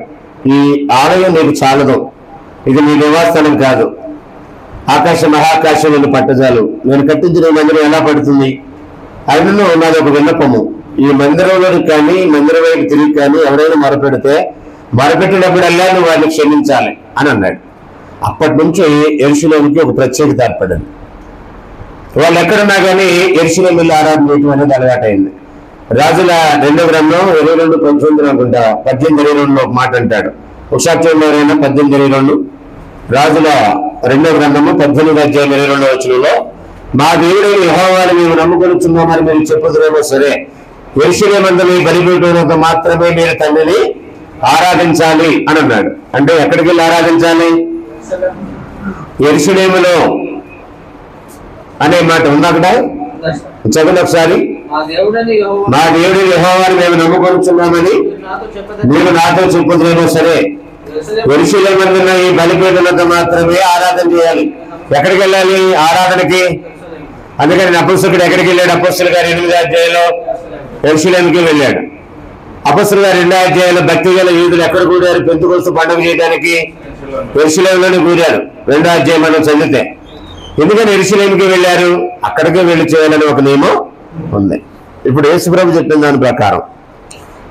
ఈ ఆలయం నీకు చాలదు, ఇది నీ నివాసస్థలం కాదు, ఆకాశ మహాకాశం నేను పట్టజాలు, నేను కట్టించిన మందిరం ఎలా పడుతుంది? ఆయనలో నాది ఒక విన్నపము, ఈ మందిరంలోకి కానీ మందిరం వైపు తిరిగి కానీ ఎవరైనా మొరపెట్టినప్పుడల్లా నువ్వు వారిని క్షమించాలి అని అన్నాడు. అప్పటి నుంచి యెరూషలేముకి ఒక ప్రత్యేకత ఏర్పడింది. వాళ్ళు ఎక్కడున్నా కానీ యెరూషలేము వెళ్ళి ఆరాధన చేయడం అనేది అలవాటైంది. రాజుల 2వ గ్రంథం 22:19 అనుకుంటా, 18:22 ఒక మాట అంటాడు. ఒకసారి చూడండి ఎవరైనా 18:22. రాజుల 2వ గ్రంథము 18వ అధ్యాయం 22వ వచనంలో, మా దేవుడైన యెహోవాను మేము నమ్ముకొనుచున్నామని మీరు చెప్పుదురేమో సరే, యెరూషలేమందు మీ బలిపీఠమునందు మాత్రమే మీరు తండ్రిని ఆరాధించాలి అని అన్నాడు. అంటే ఎక్కడికి వెళ్ళి ఆరాధించాలి? యెరూషలేములో అనే మాట ఉంది అక్కడ. చదువు ఒకసారి. మా దేవుడు యెహోవాను మేము నమ్ముకొనుచున్నామని మీరు నాతో చెప్పుదురేమో సరే, యెరూషలేమందు ఈ బలిపీఠమునందు మాత్రమే ఆరాధన చేయాలి. ఎక్కడికి వెళ్ళాలి ఆరాధనకి? అందుకని అపొస్తలుడు ఎక్కడికి వెళ్ళాడు? అపొస్తలుల గారు 8వ అధ్యాయంలో యెరూషలేముకి వెళ్ళాడు. అపొస్తలుల గారు 2వ అధ్యాయంలో భక్తి గల యూదులు ఎక్కడ కూడారు? పెంతెకొస్తు పండుగ చేయడానికి యెరూషలేములోనే కూడారు. 2వ అధ్యాయం మనం చదివితే. ఎందుకని యెరూషలేముకి వెళ్ళారు? అక్కడికే వెళ్ళి చేయాలని ఒక నియమం ఉంది. ఇప్పుడు యేసుప్రభు చెప్పిన దాని ప్రకారం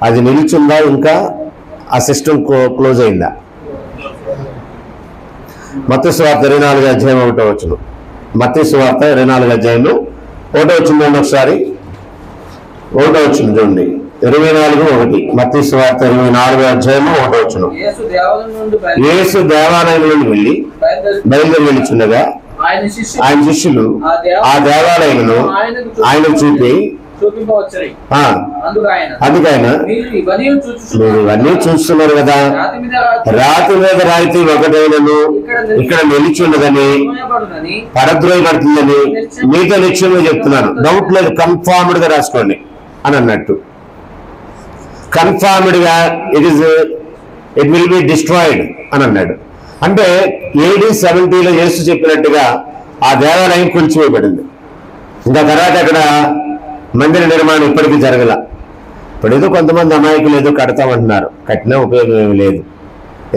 అది నిలిచిందా? ఇంకా ఆ సిస్టమ్ క్లోజ్ అయిందా? మత్తయి సువార్త 24వ అధ్యాయం 1వ వచనం. మత్తయి సువార్త 24వ అధ్యాయం 1వ వచనం ఒకసారి 1వ వచనం చూడండి. 24:1 మత్తయి సువార్త 24వ అధ్యాయం 1వ వచనం. యేసు దేవాలయం నుండి వెళ్ళి బయలుదేరి వెళ్ళుచుండగా ఆయన శిష్యులు ఆ దేవాలయమును ఆయన చూపి, అందుకైనా మీరు ఇవన్నీ చూస్తున్నారు కదా, రాతి మీద రాయితీ ఒకటైనను ఇక్కడ నిలిచుండదని పడద్రోయబడుతుందని మీతో నిశ్చయంగా చెప్తున్నాను. డౌట్ లేదు, కన్ఫర్మ్డ్ గా రాసుకోండి అని అన్నట్టు. కన్ఫర్మ్డ్ గా ఇట్ విల్ బి డిస్ట్రాయిడ్ అని అన్నాడు. అంటే AD 70లో యేసు చెప్పినట్టుగా ఆ దేవాలయం కూల్చివేయబడింది. ఇంకా తర్వాత అక్కడ మందిర నిర్మాణం ఇప్పటికీ జరగల. ఇప్పుడు ఏదో కొంతమంది అమాయకులు ఏదో కడతామంటున్నారు, కట్టినా ఉపయోగం ఏమి లేదు.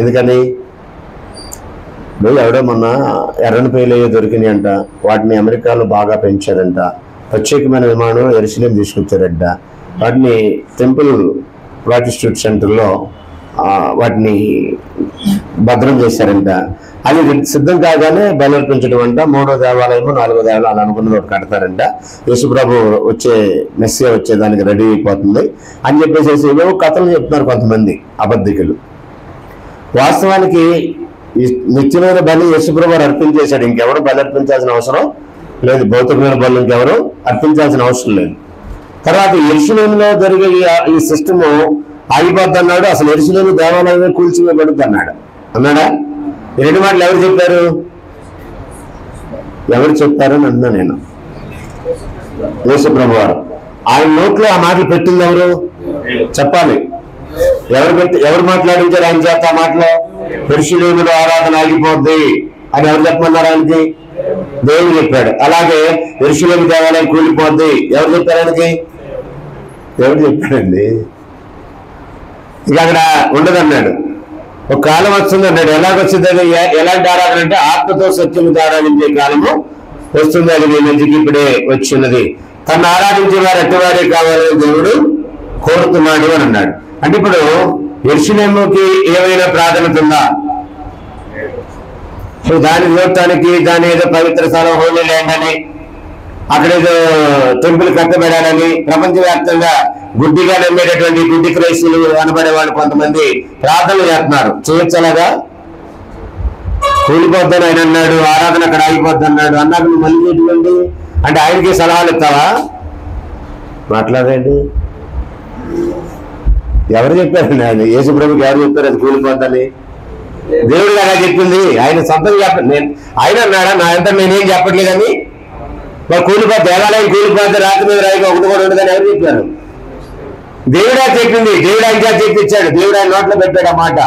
ఎందుకని? ఎవడో మొన్న ఎర్రని పేర్లు దొరికినాయి అంట, వాటిని అమెరికాలో బాగా పెంచారంట, ప్రత్యేకమైన విమానం యెరూషలేము తీసుకొచ్చారంట, వాటిని టెంపుల్ ప్రాటిస్ట్యూట్ సెంటర్లో వాటిని భద్రం చేశారంట. అది సిద్ధం కాగానే బయలుపరచడం అంట. 3వ దేవాలయము 4వ దేవాలయం అని అనుకున్నది ఒకటి కడతారంట. యేసుప్రభు మెస్సియా వచ్చేదానికి రెడీ అయిపోతుంది అని చెప్పేసి ఏవో కథలు చెప్తున్నారు కొంతమంది అబద్ధికులు. వాస్తవానికి ఈ నిత్యమైన బలి యేసుప్రభు అర్పించేశాడు. ఇంకెవరు బలి అర్పించాల్సిన అవసరం లేదు, భౌతికమైన బలు ఇంకెవరు అర్పించాల్సిన అవసరం లేదు. తర్వాత యెరూషలేములో జరిగే ఈ సిస్టము ఆగిపోద్ది అన్నాడు. అసలు యెరూషలేము దేవాలయమే కూల్చివేయబడుద్ది అన్నాడా? ఈ 2 మాటలు ఎవరు చెప్పారు? ఎవరు చెప్పారని అన్నా నేను. యేసుప్రభు వారు. ఆయన నోట్లో ఆ మాటలు పెట్టింది ఎవరు? చెప్పాలి. ఎవరు మాట్లాడించారు ఆయన చేత ఆ మాటలో? యెరూషలేములో ఆరాధన ఆగిపోద్ది అని ఎవరు చెప్పమన్నారు ఆయనకి? దేవుడు చెప్పాడు. అలాగే యెరూషలేము దేవాలయం కూలిపోద్ది ఎవరు చెప్పారు ఆయనకి? దేవుడు చెప్పాడండి. ఇక అక్కడ ఉండదన్నాడు. ఒక కాలం వస్తుంది అన్నాడు. ఎలాగొచ్చింది? ఎలాంటి ఆరాధన అంటే ఆత్మతో సత్యముతో ఆరాధించే కాలము వస్తుంది, అది మీ మధ్యకి ఇప్పుడే వచ్చినది. తను ఆరాధించే వారు ఎట్టవారే కావాలని దేవుడు కోరుతున్నాడు అని అన్నాడు. అంటే ఇప్పుడు యెరూషలేముకి ఏమైనా ప్రాధాన్యత ఉందా? దాని చూడటానికి దాని ఏదో పవిత్ర స్థలం, హోలీ ల్యాండ్ అని, అక్కడేదో టెంపుల్ కట్టబడాలని ప్రపంచవ్యాప్తంగా గుడ్డిగా నమ్మేటటువంటి గుడ్డి క్రైస్తులు అనబడే వాళ్ళు కొంతమంది ప్రార్థనలు చేస్తున్నారు. చేయొచ్చలాగా? కూలిపోద్దని ఆయన అన్నాడు, ఆరాధన అక్కడ ఆగిపోద్ది అన్నాడు. అన్నాక నువ్వు మళ్ళీ ఏంటి అంటే ఆయనకి సలహాలు ఇస్తావా? మాట్లాడండి. ఎవరు చెప్పారండి? ఆయన యేసు ప్రభుకి ఎవరు చెప్పారు అది కూలిపోద్దని? దేవుడు అలా చెప్పింది. ఆయన సొంతంగా చెప్పండి. ఆయన అన్నాడా నా అంతా నేనేం చెప్పట్లేదని? మరి కూలిపోతే దేవాలయం కూలిపోతే రాత్రి మీద రాయిగా ఒకటి కూడా ఉండదని ఎవరు చెప్పారు? దేవుడా చెప్పింది. దేవుడు ఆయన చెప్పించాడు. దేవుడు ఆయన నోట్లో పెట్టాడు ఆ మాట.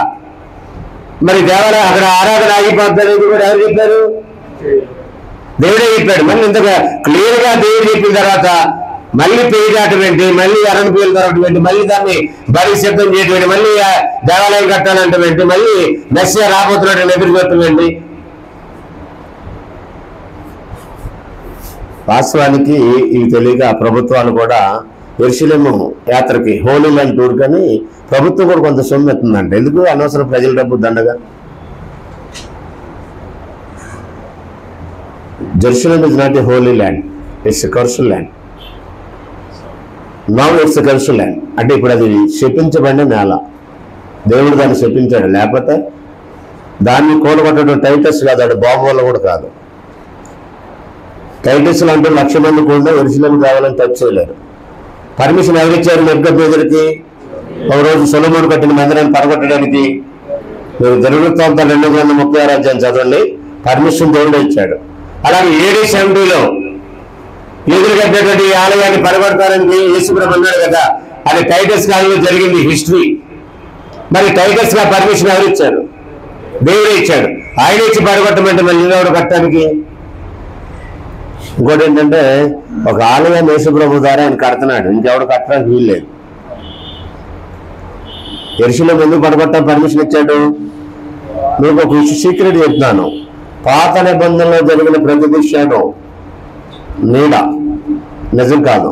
మరి దేవాలయం అక్కడ ఆరాధన ఆగిపోతుంది కూడా ఎవరు చెప్పారు? దేవుడే చెప్పాడు. మళ్ళీ ఇంతగా క్లియర్ గా దేవుడు చెప్పిన తర్వాత మళ్ళీ పేజాటమేంటి, మళ్ళీ అరణ పేలు తరగటమేంటి, మళ్ళీ దాన్ని బలి సిద్ధం చేయటమేంటి, మళ్ళీ దేవాలయం కట్టాలంటే మళ్ళీ మెస్సియా రాబోతున్నట్టు ఎదురు పెట్టమేంటి? వాస్తవానికి ఇవి తెలియక ప్రభుత్వాలు కూడా యెరూషలేము యాత్రకి హోలీ ల్యాండ్ టూర్ కానీ ప్రభుత్వం కూడా కొంత సొమ్ము ఎత్తుందంట. ఎందుకు? అనవసరం ప్రజల డబ్బు దండగా. Jerusalem is not a Holi land, it's a cursed land. Now it's a cursed land. అంటే ఇప్పుడు అది శపించబడిన నేల. దేవుడు దాన్ని శపించాడు. లేకపోతే దాన్ని కూడగొట్టడం టైటస్ కాదు, అది బాబు వల్ల కూడా కాదు. టైటస్లు అంటూ 1,00,000 మంది కూడా యెరూషలేం కావాలని టచ్ చేయలేరు. పర్మిషన్ ఎవరిచ్చారు? నెబుకద్నెజరుకి ఒక రోజు సొలొమోను కట్టిన మందిరాన్ని పడగొట్టడానికి. మీరు దినవృత్తాంతం 2:36 అధ్యాయం చదవండి. పర్మిషన్ దేవుడే ఇచ్చాడు. అలాగే AD 70లో ఎదురు కట్టినటువంటి ఆలయాన్ని పడగొడతారని యేసుప్రభు అన్నాడు కదా, అది టైటస్ కాలంలో జరిగింది హిస్టరీ. మరి టైటస్ గా పర్మిషన్ ఎవరు ఇచ్చారు? దేవుడే ఇచ్చాడు. ఆయన ఇచ్చి పడగొట్టమంటే మళ్ళీ ఎవరు కట్టడానికి? ఇంకోటి ఏంటంటే ఒక ఆలయం యేసుప్రభు ద్వారా ఆయన కడుతున్నాడు, ఇంకెవడు కట్టడానికి వీల్లేదు. యెరూషలేం ఎందుకు పడగొట్టడానికి పర్మిషన్ ఇచ్చాడు? మీకు ఒక సీక్రెట్ చెప్తున్నాను. పాత నిబంధనలో జరిగిన ప్రతి విషయాలు నీడ, నిజం కాదు.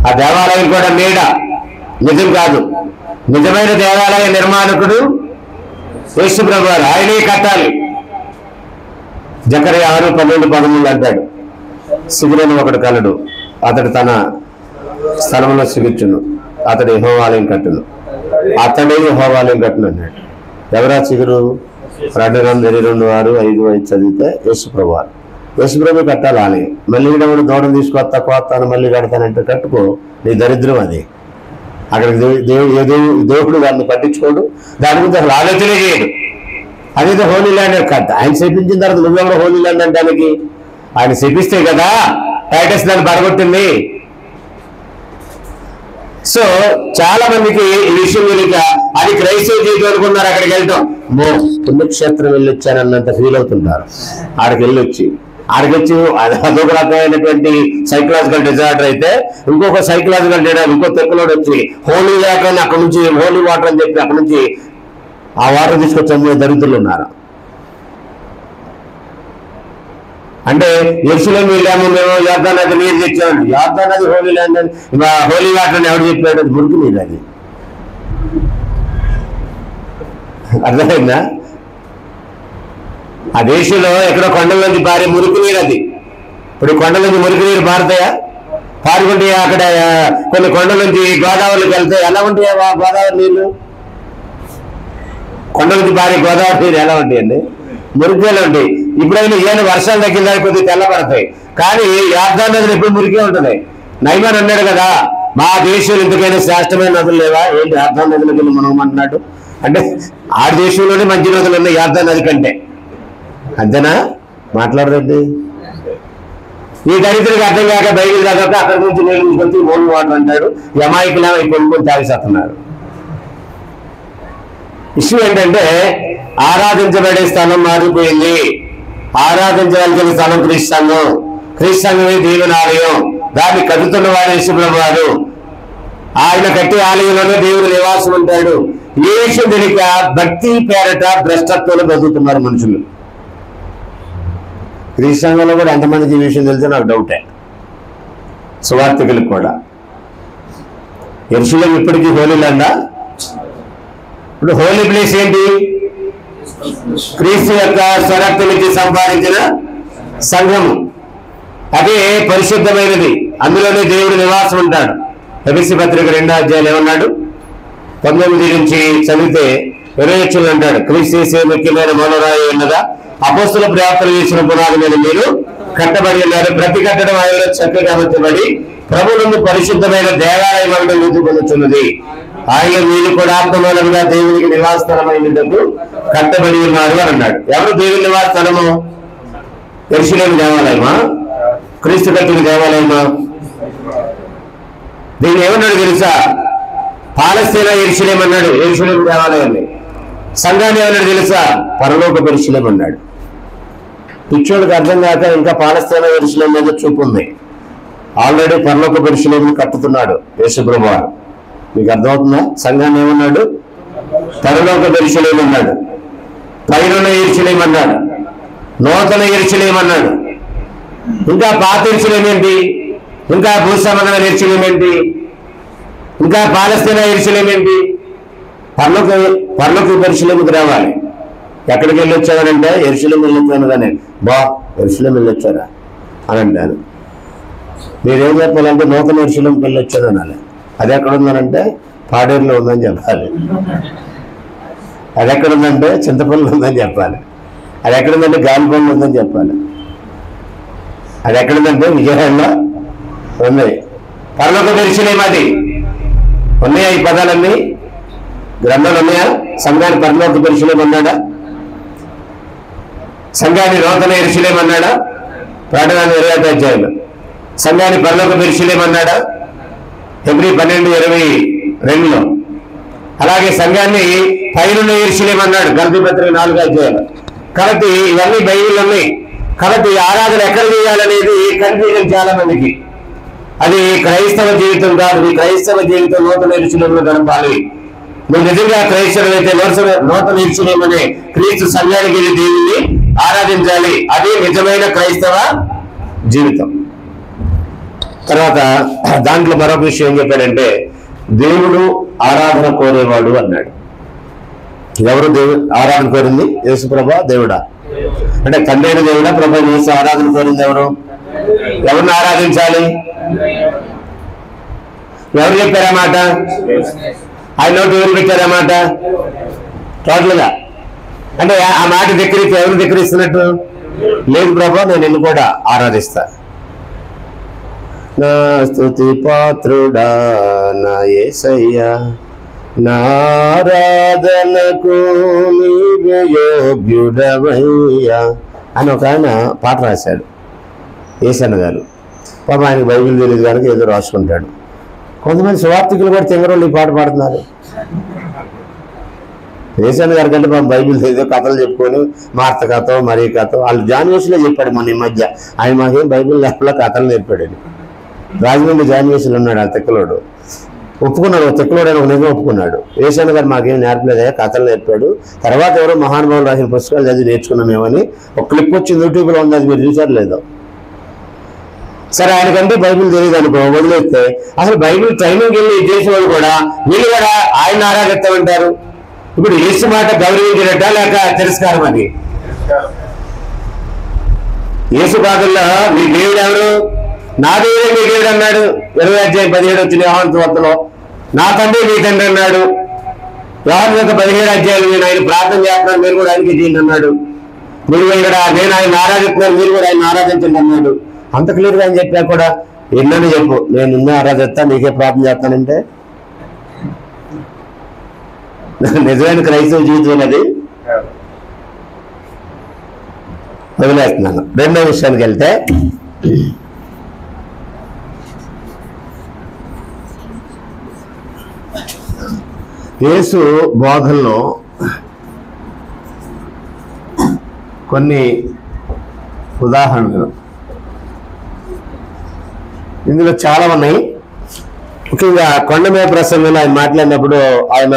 ఆ దేవాలయం కూడా నీడ, నిజం కాదు. నిజమైన దేవాలయ నిర్మాణకుడు యేసుప్రభు వారు, ఆయనే కట్టాలి. జకర్యా 6:12-13 అంటాడు, సిగిరను ఒకడు కలడు, అతడు తన స్థలంలో సిగిర్చును, అతడు యెహోవాలయం కట్టును, అతడే యెహోవాలయం కట్టును అన్నాడు. ఎవరా సిగురు? 2:22-5 చదివితే యేసుప్రభు వారు. యేసుప్రభు కట్టాలి ఆలయం. మళ్ళీ కూడా దూడం తీసుకొస్తా కోస్తాను మళ్ళీ కడతానంటే కట్టుకో, నీ దరిద్రం అది. అక్కడికి దేవుడు దాన్ని పట్టించుకోడు, దాని గురించి అసలు ఆలోచనే చేయడు. అదేదో హోలీ ల్యాండ్ కట్ట. ఆయన శపించిన తర్వాత నువ్వెవరో హోలీ ల్యాండ్ అంటానికి? ఆయన శపిస్తే కదా టైటస్ దాన్ని పడగొట్టింది. సో చాలా మందికి ఈ విషయం తెలియక అది క్రైస్తవ జీవితం అనుకున్నారు. అక్కడికి వెళ్తాం, పుణ్యక్షేత్రం వెళ్ళొచ్చానన్నంత ఫీల్ అవుతుంటారు. ఆడికి అదొక రకమైనటువంటి సైకలాజికల్ డిజార్డర్ అయితే, ఇంకొక సైకలాజికల్ డిజార్డర్ ఇంకో తెక్కులోడు వచ్చి హోలీ లేకపోతే అక్కడ నుంచి హోలీ వాటర్ అని చెప్పి అక్కడ నుంచి ఆ వాటర్ తీసుకొచ్చి అమ్మే దరిద్రులు ఉన్నారు. అంటే యెరూషలేం వెళ్ళాము మేము, యొర్దాను నది నీరు తెచ్చాము. యొర్దాను నది హోలీ ల్యాండ్ అని హోలీ వాటర్ అని ఎవరు చెప్పాడు? అది మురికి నీరు. అది అర్థమైందా? ఆ దేశంలో ఎక్కడో కొండల నుంచి పారే మురికి నీరు అది. ఇప్పుడు కొండల నుంచి మురికి నీరు పారుతాయా? పారుకుంటే అక్కడ కొన్ని కొండల నుంచి గోదావరికి వెళ్తాయి. ఎలా ఉంటాయా గోదావరి నీళ్ళు? కొండల నుంచి పారే గోదావరి నీరు ఎలా ఉంటాయండి? మురికేలా ఉంటాయి. ఇప్పుడైనా ఏమైనా వర్షాలు తగ్గిన కొద్దిగా తెల్లబడతాయి, కానీ యొర్దాను నదులు ఎప్పుడు మురికే ఉంటుంది. నైమాన్ అన్నాడు కదా, మా దేశంలో ఇంతకైనా శ్రేష్టమైన నదులు లేవా? ఏంటి యొర్దాను నదులకి మనం అంటున్నాడు అంటే ఆ దేశంలోనే మంచి నదులు ఉన్నాయి యొర్దాను నది కంటే. అంతేనా? మాట్లాడదండి. ఈ దరిద్రుడికి అర్థం కాక బయలుకి రాక అక్కడి నుంచి నీళ్ళు తీసుకొచ్చి హోలీ వాటర్ అంటాడు. అమాయకులా కొనుక్కొని తాగిసేస్తున్నారు. ఇష్యూ ఏంటంటే ఆరాధించబడే స్థలం మారిపోయింది. ఆరాధించవలసిన స్థలం క్రీస్తు సంఘమే దేవుని ఆలయం. దాన్ని కట్టుతున్న వాడు యేసుప్రభు వారు. ఆయన కట్టే ఆలయంలోనే దేవుడు నివాసం ఉంటాడు. ఏ విషయం తెలియక భక్తి పేరట భ్రష్టత్వంలో బతుకుతున్నారు మనుషులు. క్రీస్తు సంఘంలో కూడా ఎంతమందికి ఈ విషయం తెలిస్తే నాకు డౌటే. సువార్థికులకు కూడా. యెరూషలేం ఇప్పటికీ హోలీ ల్యాండా? ఇప్పుడు హోలీ ప్లేస్ ఏంటి? క్రీస్తు యొక్క స్వరక్తునికి సంపాదించిన సంఘము. అదే పరిశుద్ధమైనది. అందులోనే దేవుడు నివాసం ఉంటాడు. ఎఫెసీ పత్రిక 2వ అధ్యాయం ఏమన్నాడు? 19 నుంచి చదివితే 20 అంటాడు, క్రీస్తు ముఖ్యమైన మూలరాయి ఉన్నదా, అపోస్తుల ప్రవర్తన చేసిన పునాది మీద మీరు కట్టబడి ఉన్నారు. ప్రతి కట్టడం ఆయనలో చక్కగా అమర్చబడి ప్రభువును పరిశుద్ధమైన దేవాలయం అంటే రూపుకొనుచున్నది. ఆయన మీరు కూడా ఆత్మమూలంగా దేవునికి నివాస స్థలమైనకు కట్టబడి ఉన్నారు అని అన్నాడు. ఎవరు దేవుని నివాస స్థలము? యెరూషలేము దేవాలయమా? క్రీస్తు కట్టిన దేవాలయమా? దీన్ని ఏమన్నాడు తెలుసా? పాలస్తీనా యెరూషలేము అన్నాడు, యెరూషలేము దేవాలయాన్ని. సంఘాన్ని ఏమన్నాడు తెలుసా? పరలోక యెరూషలేము అన్నాడు. పిచ్చోడికి అర్థం కాక ఇంకా పాలస్తీనా యెరూషలేము మీద చూపు ఉంది. ఆల్రెడీ పరలోక యెరూషలేమును కట్టుతున్నాడు యేసుప్రభువు. మీకు అర్థమవుతుందా? సంఘాన్ని ఏమన్నాడు? పరలోక యెరూషలేము అన్నాడు, పైనున్న యెరూషలేము అన్నాడు, నూతన యెరూషలేము అన్నాడు. ఇంకా పాత యెరూషలేము ఏంటి? ఇంకా భూసంబంధమైన యెరూషలేము ఏంటి? ఇంకా పాలస్తీనా యెరూషలేము ఏంటి? పరలోక యెరూషలేముకి రావాలి. ఎక్కడికి వెళ్ళొచ్చానంటే యెరూషలేము వెళ్ళొచ్చాను కానీ యెరూషలేము వెళ్ళొచ్చారా అని అంటాను. మీరేం చెప్పాలంటే నూతన యెరూషలేముకి వెళ్ళొచ్చాను అనాలి. అది ఎక్కడ ఉందనంటే పాడేరులో ఉందని చెప్పాలి. అది ఎక్కడుందంటే చింతపల్లిలో ఉందని చెప్పాలి. అది ఎక్కడుందంటే గాలిపల్లి ఉందని చెప్పాలి. అది ఎక్కడుందంటే విజయవాడలో ఉంది. పరలోక యెరూషలేము అది. ఉన్నాయా ఈ పదాలన్నీ? గ్రంథాలు ఉన్నాయా? సంఘాన్ని పరలోక యెరూషలేము అన్నాడా? సంఘాన్ని నూతన యెరూషలేము అన్నాడా? ప్రకటన 25వ అధ్యాయంలో. సంఘాన్ని పరలోక యెరూషలేము అన్నాడా? హెబ్రీ 12:22లో. అలాగే సంఘాన్ని పైనున్న యెరూషలేము అన్నాడు గలతీ పత్రిక 4వ అధ్యాయంలో. కాబట్టి ఇవన్నీ బైబిల్ ఉన్నాయి. కాబట్టి ఆరాధన ఎక్కడ చేయాలనేది కన్ఫ్యూజన్ చాలా మందికి. అది క్రైస్తవ జీవితం కాదు. ఈ క్రైస్తవ జీవితం నూతన యెరూషలేములో గడపాలి. నువ్వు నిజంగా క్రైస్తవుడు అయితే నూతన యెరూషలేము అనే క్రీస్తు సంఘానికి వెళ్ళి దేవుణ్ణి ఆరాధించాలి. అది నిజమైన క్రైస్తవ జీవితం. తర్వాత దాంట్లో మరొక విషయం ఏం చెప్పాడంటే దేవుడు ఆరాధన కోరేవాడు అన్నాడు. ఎవరు దేవుడు ఆరాధన కోరింది? యేసుప్రభువా దేవుడా? అంటే తండ్రి అయిన దేవుడా? ప్రభు యేసు ఆరాధన కోరింది ఎవరు? ఎవరిని ఆరాధించాలి? ఎవరు చెప్పారన్నమాట? ఆయన నోటి ఎవరు పెట్టారన్నమాట? టోటల్గా అంటే ఆ మాట ధిక్కరించి ఎవరు ధిక్కరిస్తున్నట్టు? లేదు ప్రభు, నేను నిన్ను కూడా ఆరాధిస్తా. నా స్తుతి పాత్రుడా నా యేసయ్యా, నా ఆరాధనకు నీవే యోగ్యుడవయ్యా అని ఒక ఆయన పాట రాశాడు, యేసన్న గారు. పాప ఆయనకు బైబిల్ తెలియదు కనుక ఏదో రాసుకుంటాడు. కొంతమంది సువార్థికులు కూడా తింగరోళ్ళు ఈ పాట పాడుతున్నారు. యేసన్న గారి కంటే పాపం బైబిల్ ఏదో కథలు చెప్పుకొని మార్త కథ మరీ కథ వాళ్ళు జాన్వేసులో చెప్పాడు మొన్న ఈ మధ్య. ఆయన మాకేం బైబిల్ లేకుండా కథలు నేర్పాడు. రాజమండ్రి జాన్వేసులు ఉన్నాడు ఆ తెక్కలోడు, ఒప్పుకున్నాడు. తెక్కలోడు అని ఒక నిజం ఒప్పుకున్నాడు. యేసన్న గారు మాకేం నేర్పలేదే, కథలు నేర్పాడు. తర్వాత ఎవరో మహానుభావులు రాసిన పుస్తకాలు చదివి నేర్చుకున్నామేమని ఒక క్లిప్ వచ్చింది, యూట్యూబ్లో ఉంది, అది మీరు చూసారు లేదో. సరే, ఆయనకంటే బైబిల్ తెలియదు అనుకో, వదిలేస్తే అసలు బైబిల్ ట్రైనింగ్ వెళ్ళి చేసే వాళ్ళు కూడా వీళ్ళు కూడా ఆయన ఆరాధిస్తామంటారు. ఇప్పుడు యేసు మాట గౌరవించినట్ట లేక తిరస్కారం? అది యేసు పాదల్లో మీ దేవుడు ఎవరు? నా దేవుడే మీ దేవుడు అన్నాడు 20వ అధ్యాయం 17 వచ్చిన యోహాను సువార్తలో. నా తండ్రి మీ తండ్రి అన్నాడు. యోహాను 17వ అధ్యాయులు నేను ఆయన ప్రార్థన చేస్తున్నాను, మీరు కూడా ఆయనకి చేయండి అన్నాడు. మీరు ఇక్కడ నేను ఆయన ఆరాధిస్తున్నాను, మీరు కూడా ఆయన ఆరాధించండి అన్నాడు. అంత క్లియర్గా ఆయన చెప్పా కూడా ఎన్నని చెప్పు, నేను నిన్ను ఆరాధిస్తా, నీకే ప్రార్థన చేస్తానంటే నిజమైన క్రైస్తవ జీవితం అది. వదిలేస్తున్నాను. రెండో విషయానికి వెళ్తే యేసు బోధనలో కొన్ని ఉదాహరణలు ఇందులో చాలా ఉన్నాయి. ముఖ్యంగా కొండ మీద ప్రసంగంలో ఆయన మాట్లాడినప్పుడు ఆయన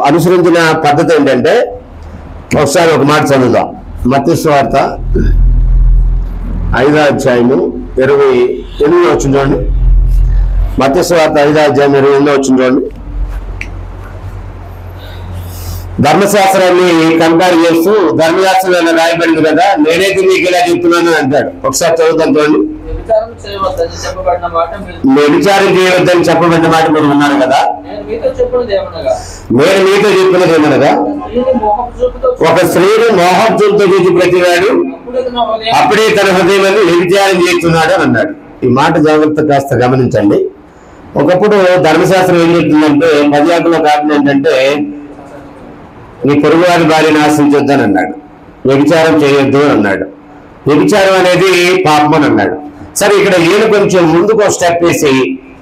అనుసరించిన పద్ధతి ఏంటంటే, ఒకసారి ఒక మాట చదువుదాం. మత్తయి సువార్త 5వ అధ్యాయము 28 వచ్చింది చూడండి. మత్తయి సువార్త 5వ అధ్యాయం 28 వచ్చింది చూడండి. ధర్మశాస్త్రాన్ని కంపేర్ చేస్తూ ధర్మశాస్త్రంలో రాయబడింది కదా, నేనైతే మీకు ఇలా చెప్తున్నాను అంటాడు. ఒకసారి చదువుతాం చూడండి. వ్యభిచారం చేయవద్దని చెప్పబడిన మాట మీరు ఉన్నారు కదా, నేను మీతో చెప్పినది ఏమనగా, ఒక స్త్రీని మోహం చూపుతో చూసి ప్రతివాడు అప్పుడే తన హృదయం వ్యభిచారం చేస్తున్నాడు అని అన్నాడు. ఈ మాట జాగ్రత్త కాస్త గమనించండి. ఒకప్పుడు ధర్మశాస్త్రం ఏం చెప్తుందంటే 10 ఆజ్ఞల్లో ఒక ఆజ్ఞ ఏంటంటే నీ పొరుగువారి భార్యను ఆశించొద్దని అన్నాడు, వ్యభిచారం చేయొద్దు అని అన్నాడు. వ్యభిచారం అనేది పాపం అని అన్నాడు. సరే, ఇక్కడ ఈయన కొంచెం ముందుకు ఒక స్టెప్ వేసి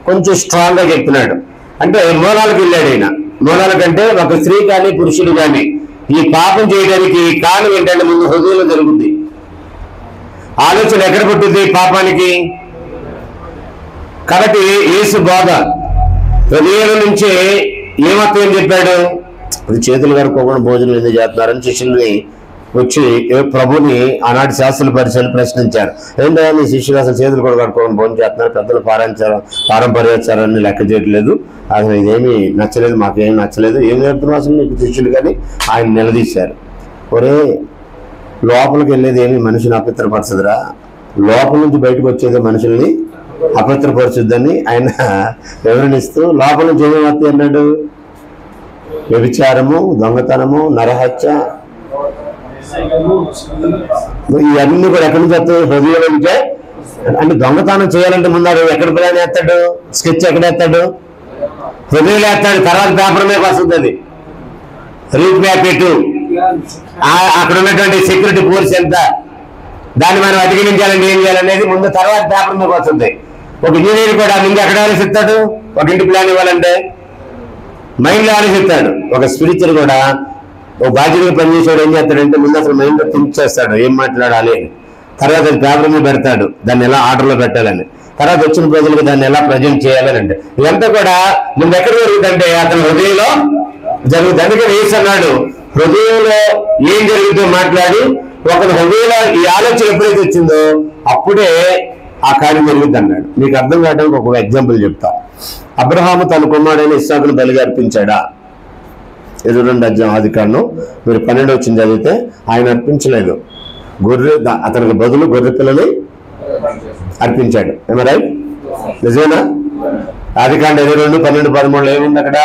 కొంచెం స్ట్రాంగ్ గా చెప్తున్నాడు. అంటే మూలాలకు వెళ్ళాడు ఈయన. మూలాల కంటే ఒక స్త్రీ కానీ పురుషుడు కానీ ఈ పాపం చేయడానికి కారణం ఏంటంటే ముందు హృదయంలో జరుగుద్ది. ఆలోచన ఎక్కడ పుట్టింది పాపానికి? కాబట్టి యేసు బోధ హృదయం నుంచే ఏమర్థం చెప్పాడు? ఇప్పుడు చేతులు కడుక్కోకుండా భోజనం ఎందుకు చేస్తున్నారని శిష్యుల్ని వచ్చి ప్రభుని ఆనాటి శాస్త్రుల పరిచయాలు ప్రశ్నించారు. ఏంటో నీ శిష్యులు అసలు చేతులు కూడా కడుక్కోకుండా భోజనం చేస్తున్నారు, పెద్దలు పారంపర్యాచారాన్ని లెక్క చేయట్లేదు, అసలు ఇదేమీ నచ్చలేదు, మాకేం నచ్చలేదు, ఏం చెప్తున్నావు అసలు నీకు శిష్యులు? కానీ ఆయన నిలదీశారు. ఒరే, లోపలికి వెళ్ళేది ఏమి మనిషిని అపవిత్రపరచదురా, లోపల నుంచి బయటకు వచ్చేది మనుషుల్ని అపవిత్రపరచుద్దని ఆయన వివరణిస్తూ లోపల నుంచి ఏమేమి వస్తాయి అన్నాడు? వ్యభిచారము, దొంగతనము, నరహత్య, ఇవన్నీ కూడా ఎక్కడి నుంచి వస్తాయి? హృదయం నుంచే. అంటే దొంగతనం చేయాలంటే ముందు ఎక్కడ ప్లాన్ వేస్తాడు? స్కెచ్ ఎక్కడ వేస్తాడు? హృదయంలో వేస్తాడు. తర్వాత పేపర్ మీద వస్తుంది అది రూట్ మ్యాప్ పెట్టు, అక్కడ ఉన్నటువంటి సెక్యూరిటీ ఫోర్స్ ఎంత, దాన్ని మనం అధిగమించాలంటే ఏం చేయాలనేది ముందు తర్వాత పేపర్ మీద వస్తుంది. ఒక ఇంజనీర్ కూడా ముందు ఎక్కడ ఆలోచిస్తాడు? ఒక ఇంటి ప్లాన్ ఇవ్వాలంటే మైండ్ లో ఆలోచిస్తాడు. ఒక స్పిరిచువల్ కూడా ఒక బాధ్యతగా పనిచేసాడు ఏం చేస్తాడంటే ముందు అసలు మైండ్ లో థింక్ చేస్తాడు ఏం మాట్లాడాలి అని, తర్వాత అది పేపర్ మీద పెడతాడు దాన్ని ఎలా ఆర్డర్లో పెట్టాలని, తర్వాత వచ్చిన ప్రజలకు దాన్ని ఎలా ప్రజెంట్ చేయాలని. అంటే ఇదంతా కూడా ముందు ఎక్కడ జరుగుతుందంటే అతని హృదయంలో జరుగుతుంది. అందుకని యేసు అన్నాడు హృదయంలో ఏం జరుగుతుందో మాట్లాడి ఒకరి హృదయంలో ఈ ఆలోచన ఎప్పుడైతే వచ్చిందో అప్పుడే ఆ కార్యం జరుగుద్ది అన్నాడు. మీకు అర్థం కావడానికి ఒక ఎగ్జాంపుల్ చెప్తా. అబ్రహాము తన కుమారుడైన ఇస్సాకును బలిగా అర్పించాడా? 22 అధ్యాయం ఆదికాండం మీరు 12 వచ్చింది చదివితే ఆయన అర్పించలేదు, గొర్రె అతనికి బదులు గొర్రె పిల్లని అర్పించాడు. ఏమో రైట్? నిజమేనా? ఆదికాండం 22, 12, 13 ఏముంది అక్కడ?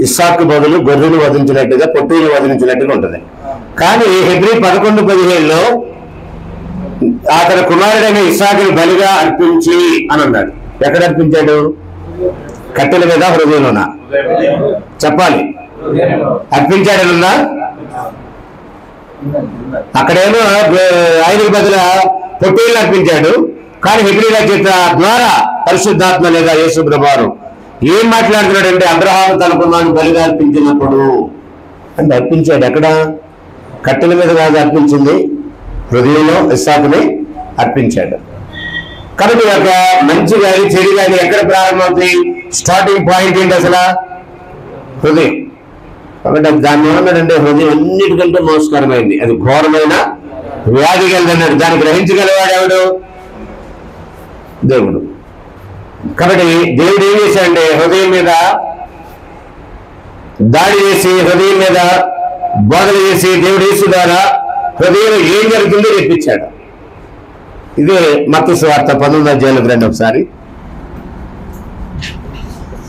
ఇస్సాకు బదులు గొర్రెను వధించినట్టుగా పొట్టేలు వధించినట్టుగా ఉంటుంది. కానీ హెబ్రీ 11:17లో అతని కుమారుడైన ఇస్సాకుని బలిగా అర్పించి అని అన్నాడు. ఎక్కడ అర్పించాడు? కట్టెల మీద, హృదయంలోనా? చెప్పాలి. అర్పించాడనుందా? అక్కడేమో ఆయనకి బదులు పొట్టేళ్ళు అర్పించాడు. కానీ హెబ్రీ రచయిత ద్వారా పరిశుద్ధాత్మ లేదా యేసు ప్రభువారు ఏం మాట్లాడుతున్నాడంటే అబ్రహాము తన కుమారుని బలిగా అర్పించినప్పుడు అంటే అర్పించాడు. ఎక్కడ? కట్టెల మీద కాదు అర్పించింది, హృదయంలో ఇస్సాకుని అర్పించాడు. కాబట్టి ఒక మంచి కానీ చెడు కానీ ఎక్కడ ప్రారంభమవుతాయి? స్టార్టింగ్ పాయింట్ ఏంటి అసలు? హృదయం. కాబట్టి దాన్ని ఏమన్నాడంటే హృదయం అన్నిటికంటే మోసకరమైంది, అది ఘోరమైన వ్యాధి కలిగినాడు. దాన్ని గ్రహించగలవాడు ఎవడు? దేవుడు. కాబట్టి దేవుడు ఏం చేశాడంటే హృదయం మీద దాడి చేసి, హృదయం మీద బోధన చేసి దేవుడు యేసు ద్వారా హృదయం ఏం జరుగుతుందో చెప్పించాడు. ఇదే మత్తయి సువార్త 19వ అధ్యాయంలోకి రండి ఒకసారి.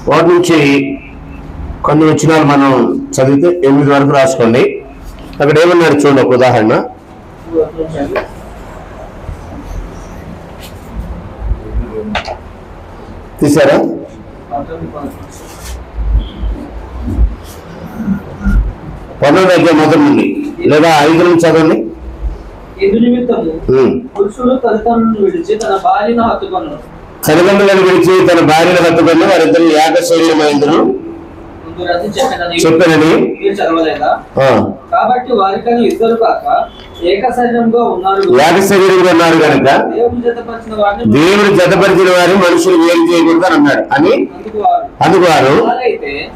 వాటి నుంచి కొన్ని వచనాలు మనం చదివితే 8 వరకు రాసుకోండి. అక్కడ ఏమన్నాడు చూడండి. ఒక ఉదాహరణ తీసారా? 19వ అధ్యాయం మొదటి నుండి లేదా 5 నుంచి చదవండి. పురుషుడు తల్లిదండ్రులను విడిచి తన భార్యను హత్తుకొను, వారిద్దరు ఏక శరీరమైందురు చెప్పనని కాబట్టి వారికని ఇద్దరు కాక ఏక శరీరంగా ఉన్నారు కనుక దేవుడు జతపరిచిన వారిని మనుషులు వేరు చేయకూడదు అని అన్నాడు అని అందుకు వారు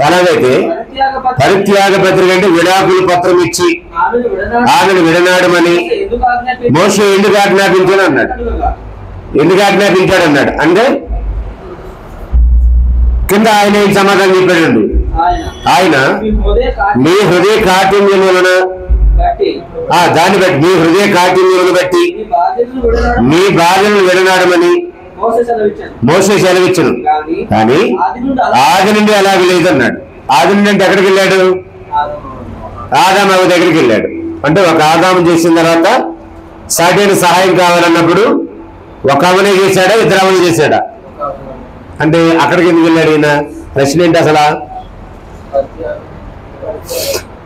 అలాగైతే పరిత్యాగ పత్రిక అంటే విడాకుల పత్రం ఇచ్చి ఆమెను విడనాడమని మోషే ఎందుకు ఆజ్ఞాపించాడు అన్నాడు. ఎందుకు ఆజ్ఞాపించాడు అన్నాడు అంటే కింద ఆయన ఏం సమాధానం చెప్పాడు? ఆయన మీ హృదయ కాఠిన్యం వలన దాన్ని బట్టి మీ హృదయ కాఠిన్యమును బట్టి మీ బాధలను విడనాడమని మోసే సెలవిచ్చను. కానీ ఆది నుండి అలాగే లేదన్నాడు. ఆది నుండి అంటే ఎక్కడికి వెళ్ళాడు? ఆదాము దగ్గరికి వెళ్ళాడు. అంటే ఒక ఆదాము చేసిన తర్వాత సాటైన సహాయం కావాలన్నప్పుడు ఒక ఆమెనే చేశాడా, ఇద్దరు ఆమెను చేశాడా? అంటే అక్కడికి ఎందుకు వెళ్ళాడు ఈయన? ప్రశ్న ఏంటి అసలు?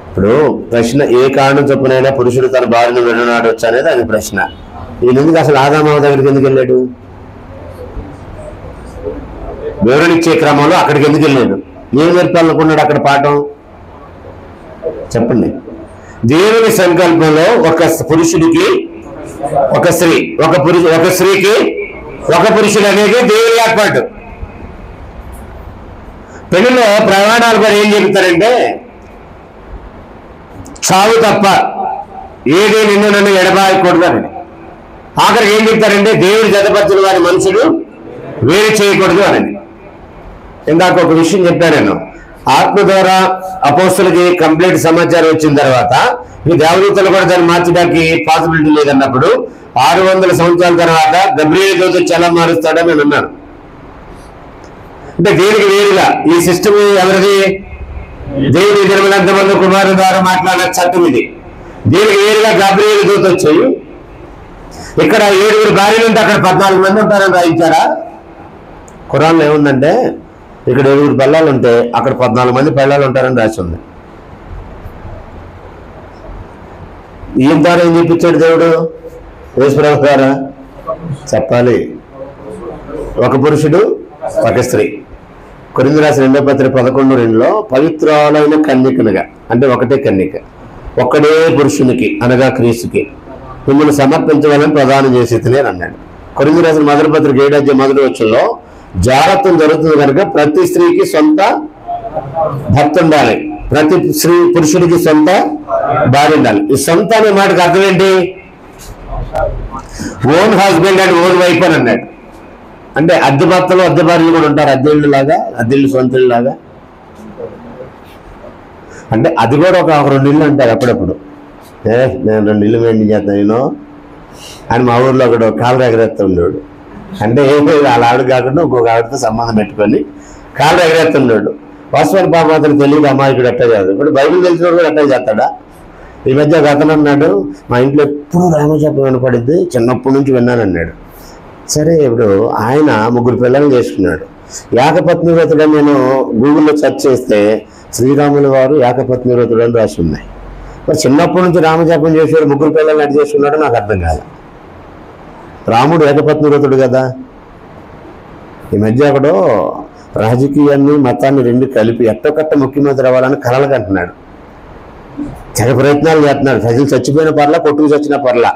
ఇప్పుడు ప్రశ్న ఏ కారణం చొప్పునైనా పురుషుడు తన భార్యను విడనాడవచ్చు అనేది అది ప్రశ్న. ఈయన ఎందుకు అసలు ఆదాము దగ్గరికి ఎందుకు వెళ్ళాడు? వివరణ ఇచ్చే క్రమంలో అక్కడికి ఎందుకు వెళ్ళాడు? ఏం నేర్పాలనుకున్నాడు అక్కడ పాఠం చెప్పండి. దేవుని సంకల్పంలో ఒక పురుషుడికి ఒక స్త్రీ, ఒక స్త్రీకి ఒక పురుషుడు అనేది దేవుని ఏర్పాటు. పెళ్లిలో ప్రమాణాలు కూడా ఏం చెబుతారంటే చావు తప్ప ఏది నిన్ను నన్ను ఎడబాయకూడదు అని. ఆఖరికి ఏం చెప్తారంటే దేవుడి జతపరచిన వారి మనుషులు వేరు చేయకూడదు అని. ఇందాక ఒక విషయం చెప్పాను నేను. ఆత్మ ద్వారా అపోస్తులకి కంప్లీట్ సమాచారం వచ్చిన తర్వాత ఈ దేవదూతలు కూడా దాన్ని మార్చడానికి పాసిబిలిటీ లేదన్నప్పుడు 600 సంవత్సరాల తర్వాత గబ్రియల్ దూత ఎలా మారుస్తాడని నేను అన్నాను. అంటే దీనికి వేరుగా ఈ సిస్టమ్ ఎవరిది? దేవుడి నిర్మలంతమంది కుమారుల ద్వారా మాట్లాడిన చట్టం ఇది. దీనికి వేరుగా గబ్రియల్ దూత వచ్చాయి. ఇక్కడ 7 భార్యలు ఉంటే అక్కడ 14 మంది ఉంటారని రాయించారా? ఖురాన్లో ఏముందంటే ఇక్కడ 7 బల్లాలు ఉంటే అక్కడ 14 మంది పెళ్ళాలు ఉంటారని రాసి ఉంది. ఈయన ద్వారా ఏం చెప్పించాడు దేవుడు? యేసుప్రభు ద్వారా చెప్పాలి. ఒక పురుషుడు ఒక స్త్రీ. కొరింథీ రాసిన 2వ పత్రిక 11:2 పవిత్రాలైన కన్యకలుగా, అంటే ఒకటే కన్యక, ఒక్కడే పురుషునికి అనగా క్రీస్తుకి మిమ్మల్ని సమర్పించవాలని ప్రదానం చేసేది అని అన్నాడు. కొరింథీ రాసిన 1వ పత్రిక 7:1 జాగ్రత్తం జరుగుతుంది కనుక ప్రతి స్త్రీకి సొంత భర్త ఉండాలి, ప్రతి పురుషుడికి సొంత భార్య ఉండాలి. ఈ సొంత అనే మాటకు అర్థం ఏంటి? Own husband and own wife అని అన్నాడు. అంటే అద్దె భర్తలు అద్దె భార్యలు కూడా ఉంటారు, అద్దెళ్ళు లాగా, అద్దెళ్ళు సొంత ఇళ్ళు లాగా. అంటే అది కూడా ఒక 2 ఇళ్ళు అంటారు అప్పుడప్పుడు. నేను 2 ఇళ్ళు మెయింటైన్ చేస్తాను నేను అని మా ఊర్లో ఒకడు కాలు ఎగరేస్తూ ఉండేవాడు. అంటే ఏం లేదు, వాళ్ళ ఆవిడ కాకుండా ఇంకొక ఆవిడతో సంబంధం పెట్టుకొని కాళ్ళు ఎగరేస్తున్నాడు. వాస్తవానికి పాప అతను తెలియదు, అమాయకుడు అట్టా చేస్తాడు. ఇప్పుడు బైబిల్ తెలిసినోడు కూడా అట్టా చేస్తాడా? ఈ మధ్య ఒక అతను అన్నాడు, మా ఇంట్లో ఎప్పుడు రామజపం వినపడింది, చిన్నప్పటి నుంచి విన్నానన్నాడు. సరే, ఇప్పుడు ఆయన 3 పిల్లలు చేసుకున్నాడు. ఏకపత్ని వ్రతుడు అని నేను గూగుల్లో సెర్చ్ చేస్తే శ్రీరాముల వారు ఏకపత్ని వ్రతుడు అని రాసి ఉన్నాయి. మరి చిన్నప్పటి నుంచి రామజపం చేసేవాడు 3 పిల్లలు అటు చేసుకున్నాడో నాకు అర్థం కాదు. రాముడు ఏకపత్ని వ్రతుడు కదా. ఈ మధ్య ఒకడు రాజకీయాన్ని మతాన్ని 2 కలిపి ఎట్టొకట్ట ముఖ్యమంత్రి అవ్వాలని కలలు కంటున్నాడు. తెగ ప్రయత్నాలు చేస్తున్నాడు. ప్రజలు చచ్చిపోయిన పర్లా, కొట్టుకు చచ్చిన పర్లా,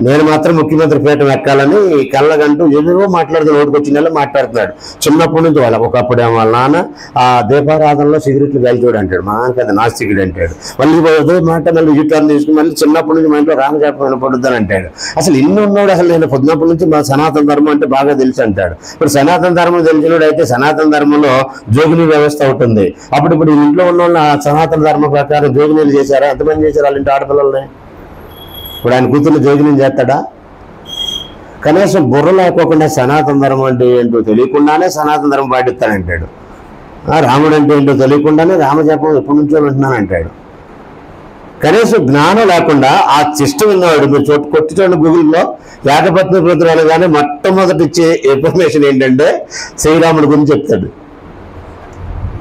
నేను మాత్రం ముఖ్యమంత్రి పీఠం ఎక్కాలని కళ్ళగంటూ ఏదేవో మాట్లాడుతూ నోటికి వచ్చిన మాట్లాడుతున్నాడు. చిన్నప్పటి నుంచి ఒకప్పుడు ఏమో వాళ్ళ నాన్న ఆ దీపారాధనలో సిగరెట్లు కాల్చోడు అంటాడు, మా నాన్న కదా నాస్తికుడు అంటాడు. మళ్ళీ అదే మాట మళ్ళీ యూటర్న్ తీసుకుని మళ్ళీ చిన్నప్పటి నుంచి మా ఇంట్లో రామజపం వినపడుద్దని అంటాడు. అసలు ఇన్ని ఉన్నాడు. అసలు నేను పొద్దున్నప్పటి నుంచి మా సనాతన ధర్మం అంటే బాగా తెలుసు అంటాడు. ఇప్పుడు సనాతన ధర్మం తెలిసినోడు అయితే సనాతన ధర్మంలో జోగిని వ్యవస్థ ఉంటుంది. ఇప్పుడు ఇంట్లో ఉన్న వాళ్ళు సనాతన ధర్మం ప్రకారం జోగినీలు చేశారా? ఎంతమంది చేశారు వాళ్ళ ఇంటి ఆడపిల్లల్ని? ఇప్పుడు ఆయన కూతుర్ని జోగిని చేస్తాడా? కనీసం బుర్ర లేకోకుండా సనాతన ధర్మం అంటే ఏంటో తెలియకుండానే సనాతన ధర్మం పాటిస్తానంటాడు. రాముడు అంటే ఏంటో తెలియకుండానే రామజపం ఎప్పటి నుంచో వింటున్నానంటాడు. కనీసం జ్ఞానం లేకుండా ఆ సిస్టమ్ ఉన్నవాడు. మీరు కొట్టి చూడండి గూగుల్లో ఏకపత్ని వ్రతుడు అనగానే మొట్టమొదటి ఇచ్చే ఇన్ఫర్మేషన్ ఏంటంటే శ్రీరాముడి గురించి చెప్తాడు.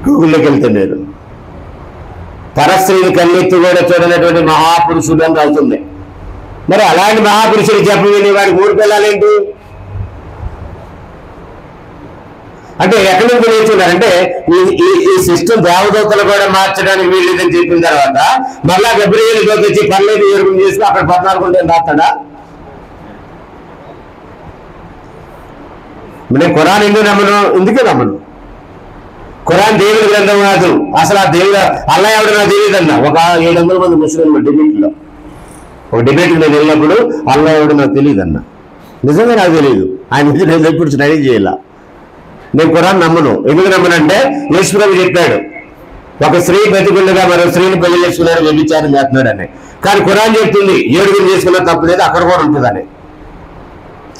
గూగుల్లోకి వెళ్తే నేను పరస్త్రీని కన్నెత్తి కూడా చూడనటువంటి మహాపురుషుడు అని రాస్తుంది. మరి అలాంటి మహాపురుషుడు చెప్పని వాడికి 3 పిల్లలేంటి? అంటే ఎక్కడి నుంచి నేర్చుకున్నారంటే ఈ సిస్టమ్ దేవదూతలు కూడా మార్చడానికి వీళ్ళని చెప్పిన తర్వాత మళ్ళా గబ్రియల్ దూత వచ్చి పర్లేదు ఎరుగుని చేసి అక్కడ 14 ఉంటే రాస్తాడా? నేను ఖురాన్ ఎందుకు నమ్మను? ఇందుకే నమ్మను. ఖురాన్ దేవుడి గ్రంథం కాదు. అసలు ఆ దేవుడు అల్లా ఎవడు నాకు తెలియదన్నా. ఒక 700 మంది ముస్లింలు డిబేట్లో ఒక డిబేట్కి నేను వెళ్ళినప్పుడు అల్లా ఎవడు నాకు తెలియదన్నా. నిజంగా నాకు తెలియదు. ఆయన నుంచి నేను ఎప్పుడు స్టడీ చేయాల. నేను ఖురాన్ నమ్మను. ఎందుకు నమ్మనంటే యేసుప్రభు చెప్పాడు, ఒక స్త్రీ బతికుండగా మరో స్త్రీని పెళ్లి చేసుకున్నాడు, వ్యభిచారం చేస్తున్నాడు అని. కానీ ఖురాన్ చెప్తుంది 7 చేసుకున్నా తప్పు లేదు, అక్కడ కూడా ఉంటుందని,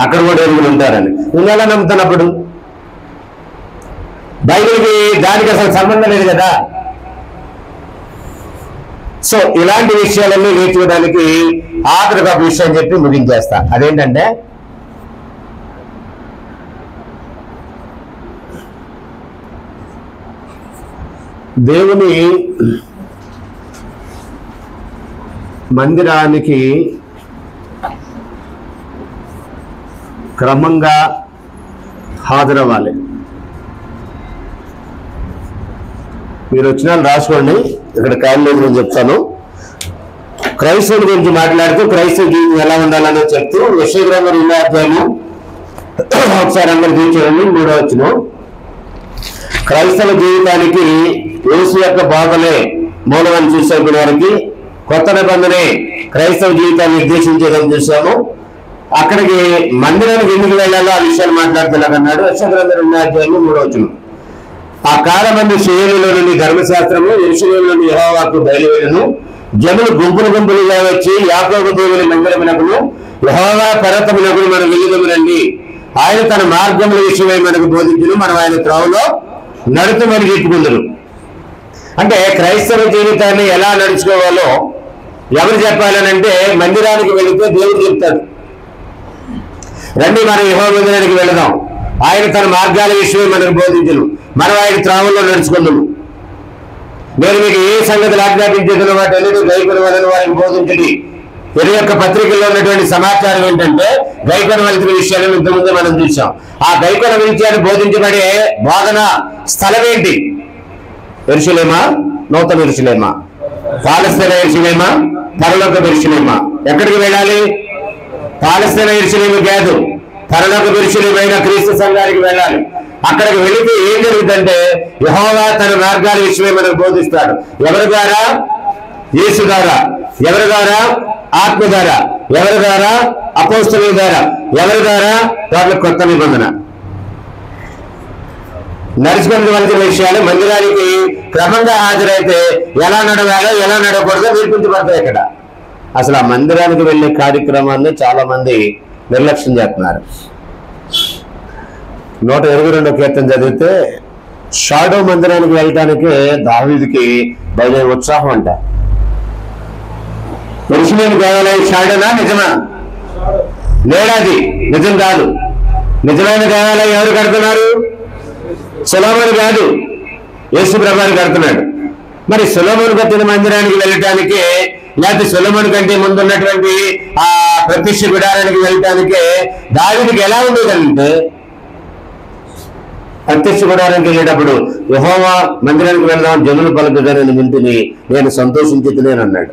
అక్కడ కూడా 7 ఉంటారని. నేను ఎలా నమ్ముతున్నప్పుడు? బైబిల్కి దానికి అసలు సంబంధం లేదు కదా. సో ఇలాంటి విషయాలన్నీ నేర్చుకోవడానికి ఆఖరికి ఒక విషయం చెప్పి ముగించేస్తా. అదేంటంటే దేవుని మందిరానికి క్రమంగా హాజరవ్వాలి. మీరు వచ్చిన రాసుకోండి, ఇక్కడ కాలంలో నేను చెప్తాను. క్రైస్తవుల గురించి మాట్లాడుతూ క్రైస్తవ జీవితం ఎలా ఉండాలని చెప్తూ యెషయా గ్రంథం 2వ అధ్యాయము ఒకసారి అందరు చూడండి. 3వ వచనం. క్రైస్తవ జీవితానికి యేసు యొక్క బోధలే మూలమని చూసే వారికి కొత్త నిబంధనే క్రైస్తవ జీవితాన్ని నిర్దేశించేదని చూసాము. అక్కడికి మందిరానికి ఎందుకు వెళ్ళాలో ఆ విషయాలు మాట్లాడుతున్నాడు. యెషయా గ్రంథం 2వ అధ్యాయము 3వ వచనం. ఆ కాలమందు షియోనులో నుండి ధర్మశాస్త్రము, యెరూషలేములోని యెహోవాకు బయలువెళ్ళెను. జనులు గుంపులు గుంపులుగా వచ్చి యాకోబు దేవుని మందిరమునకును యెహోవా పర్వతమునకును మనం వెళ్ళుదమునండి. ఆయన తన మార్గముల విషయమై మనకు బోధించును, మనం ఆయన త్రోవలో నడుతుమని చెప్పుకుందరు. అంటే క్రైస్తవ జీవితాన్ని ఎలా నడుచుకోవాలో ఎవరు చెప్పాలనంటే మందిరానికి వెళితే దేవుడు చెప్తాడు. రండి మనం యెహోవా మందిరానికి వెళదాం, ఆయన తన మార్గాల విషయమై మనకు బోధించును, మనం ఆయన త్రోవలో నడుచుకుందాము. నేను మీకు ఏ సంగతులు ఆజ్ఞాపించేదో వాటి అన్నిటి గైకొనవలని వారికి బోధించండి. తెలుగు యొక్క పత్రికల్లో ఉన్నటువంటి సమాచారం ఏంటంటే గైకొనవలసిన విషయాలను ఇంతకుముందు మనం చూసాం. ఆ గైకొన విషయాన్ని బోధించబడే బోధన స్థలం ఏంటి? యెరూషలేమా, నూతన యెరూషలేమా, పాలస్తీనా యెరూషలేమా, పరలోక యెరూషలేమా? ఎక్కడికి వెళ్ళాలి? పాలస్తీనా యెరూషలేము కాదు, పరలోక యెరూషలేమైన క్రీస్తు సంఘానికి వెళ్ళాలి. అక్కడికి వెళితే ఏం జరుగుతుందంటే యెహోవా తన మార్గాల విషయమే మనకు బోధిస్తాడు. ఎవరి ద్వారా? యేసు ద్వారా. ఎవరి ద్వారా? ఆత్మ ద్వారా. ఎవరి ద్వారా? అపోస్తలుల ద్వారా. ఎవరి ద్వారా? వాళ్ళ కొత్త నిబంధన. నడుచుకోవలసిన విషయాలు మందిరానికి క్రమంగా హాజరైతే ఎలా నడవాలో ఎలా నడవకూడదో నేర్పించబడతాయి. ఇక్కడ అసలు ఆ మందిరానికి వెళ్ళే కార్యక్రమాన్ని చాలా మంది నిర్లక్ష్యం చేస్తున్నారు. 122వ కీర్తన చదివితే షాడో మందిరానికి వెళ్ళటానికి దావీదుకి భలే ఉత్సాహం అంట. యెరూషలేము దేవాలయం షాడోనా నిజమా? లేడాది నిజం కాదు. నిజమైన దేవాలయం ఎవరు కడుతున్నారు? సొలొమోను కాదు, యేసు ప్రభువు కడుతున్నాడు. మరి సొలొమోను కట్టిన మందిరానికి వెళ్ళటానికి లేకపోతే సొలొమోను కంటే ముందు ఉన్నటువంటి ఆ ప్రత్యక్ష గుడారానికి వెళ్ళటానికి దావీదుకి ఎలా ఉండేదంటే ప్రత్యక్ష గుడారానికి వెళ్ళేటప్పుడు యెహోవా మందిరానికి వెళ్దాం, జనులు పలుకుగా నేను వింటిని, నేను సంతోషించుతుని అన్నాడు.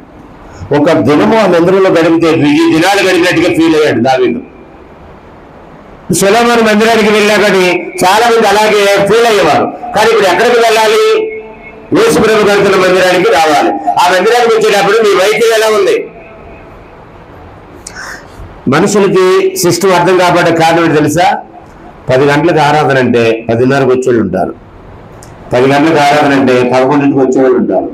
ఒక దినము ఆ మందిరంలో గడిపితే 1000 దినాలు గడిపినట్టుగా ఫీల్ అయ్యాడు దావీదు. సొలొమోను మందిరానికి వెళ్ళాకని చాలా మంది అలాగే ఫీల్ అయ్యేవారు. కానీ ఇప్పుడు ఎక్కడికి వెళ్ళాలి? యేసు ప్రభువు కడుతున్న మందిరానికి రావాలి. ఆ మందిరానికి వచ్చేటప్పుడు మీ వైద్యం ఎలా ఉంది? మనుషులకి సిస్టమ్ అర్థం కాబట్టి కారణం ఏంటి తెలుసా? 10 గంటలకు ఆరాధన అంటే 10:30కి వచ్చేవాళ్ళు ఉంటారు. 10 గంటలకు ఆరాధన అంటే 11ంటికి వచ్చేవాళ్ళు ఉంటారు.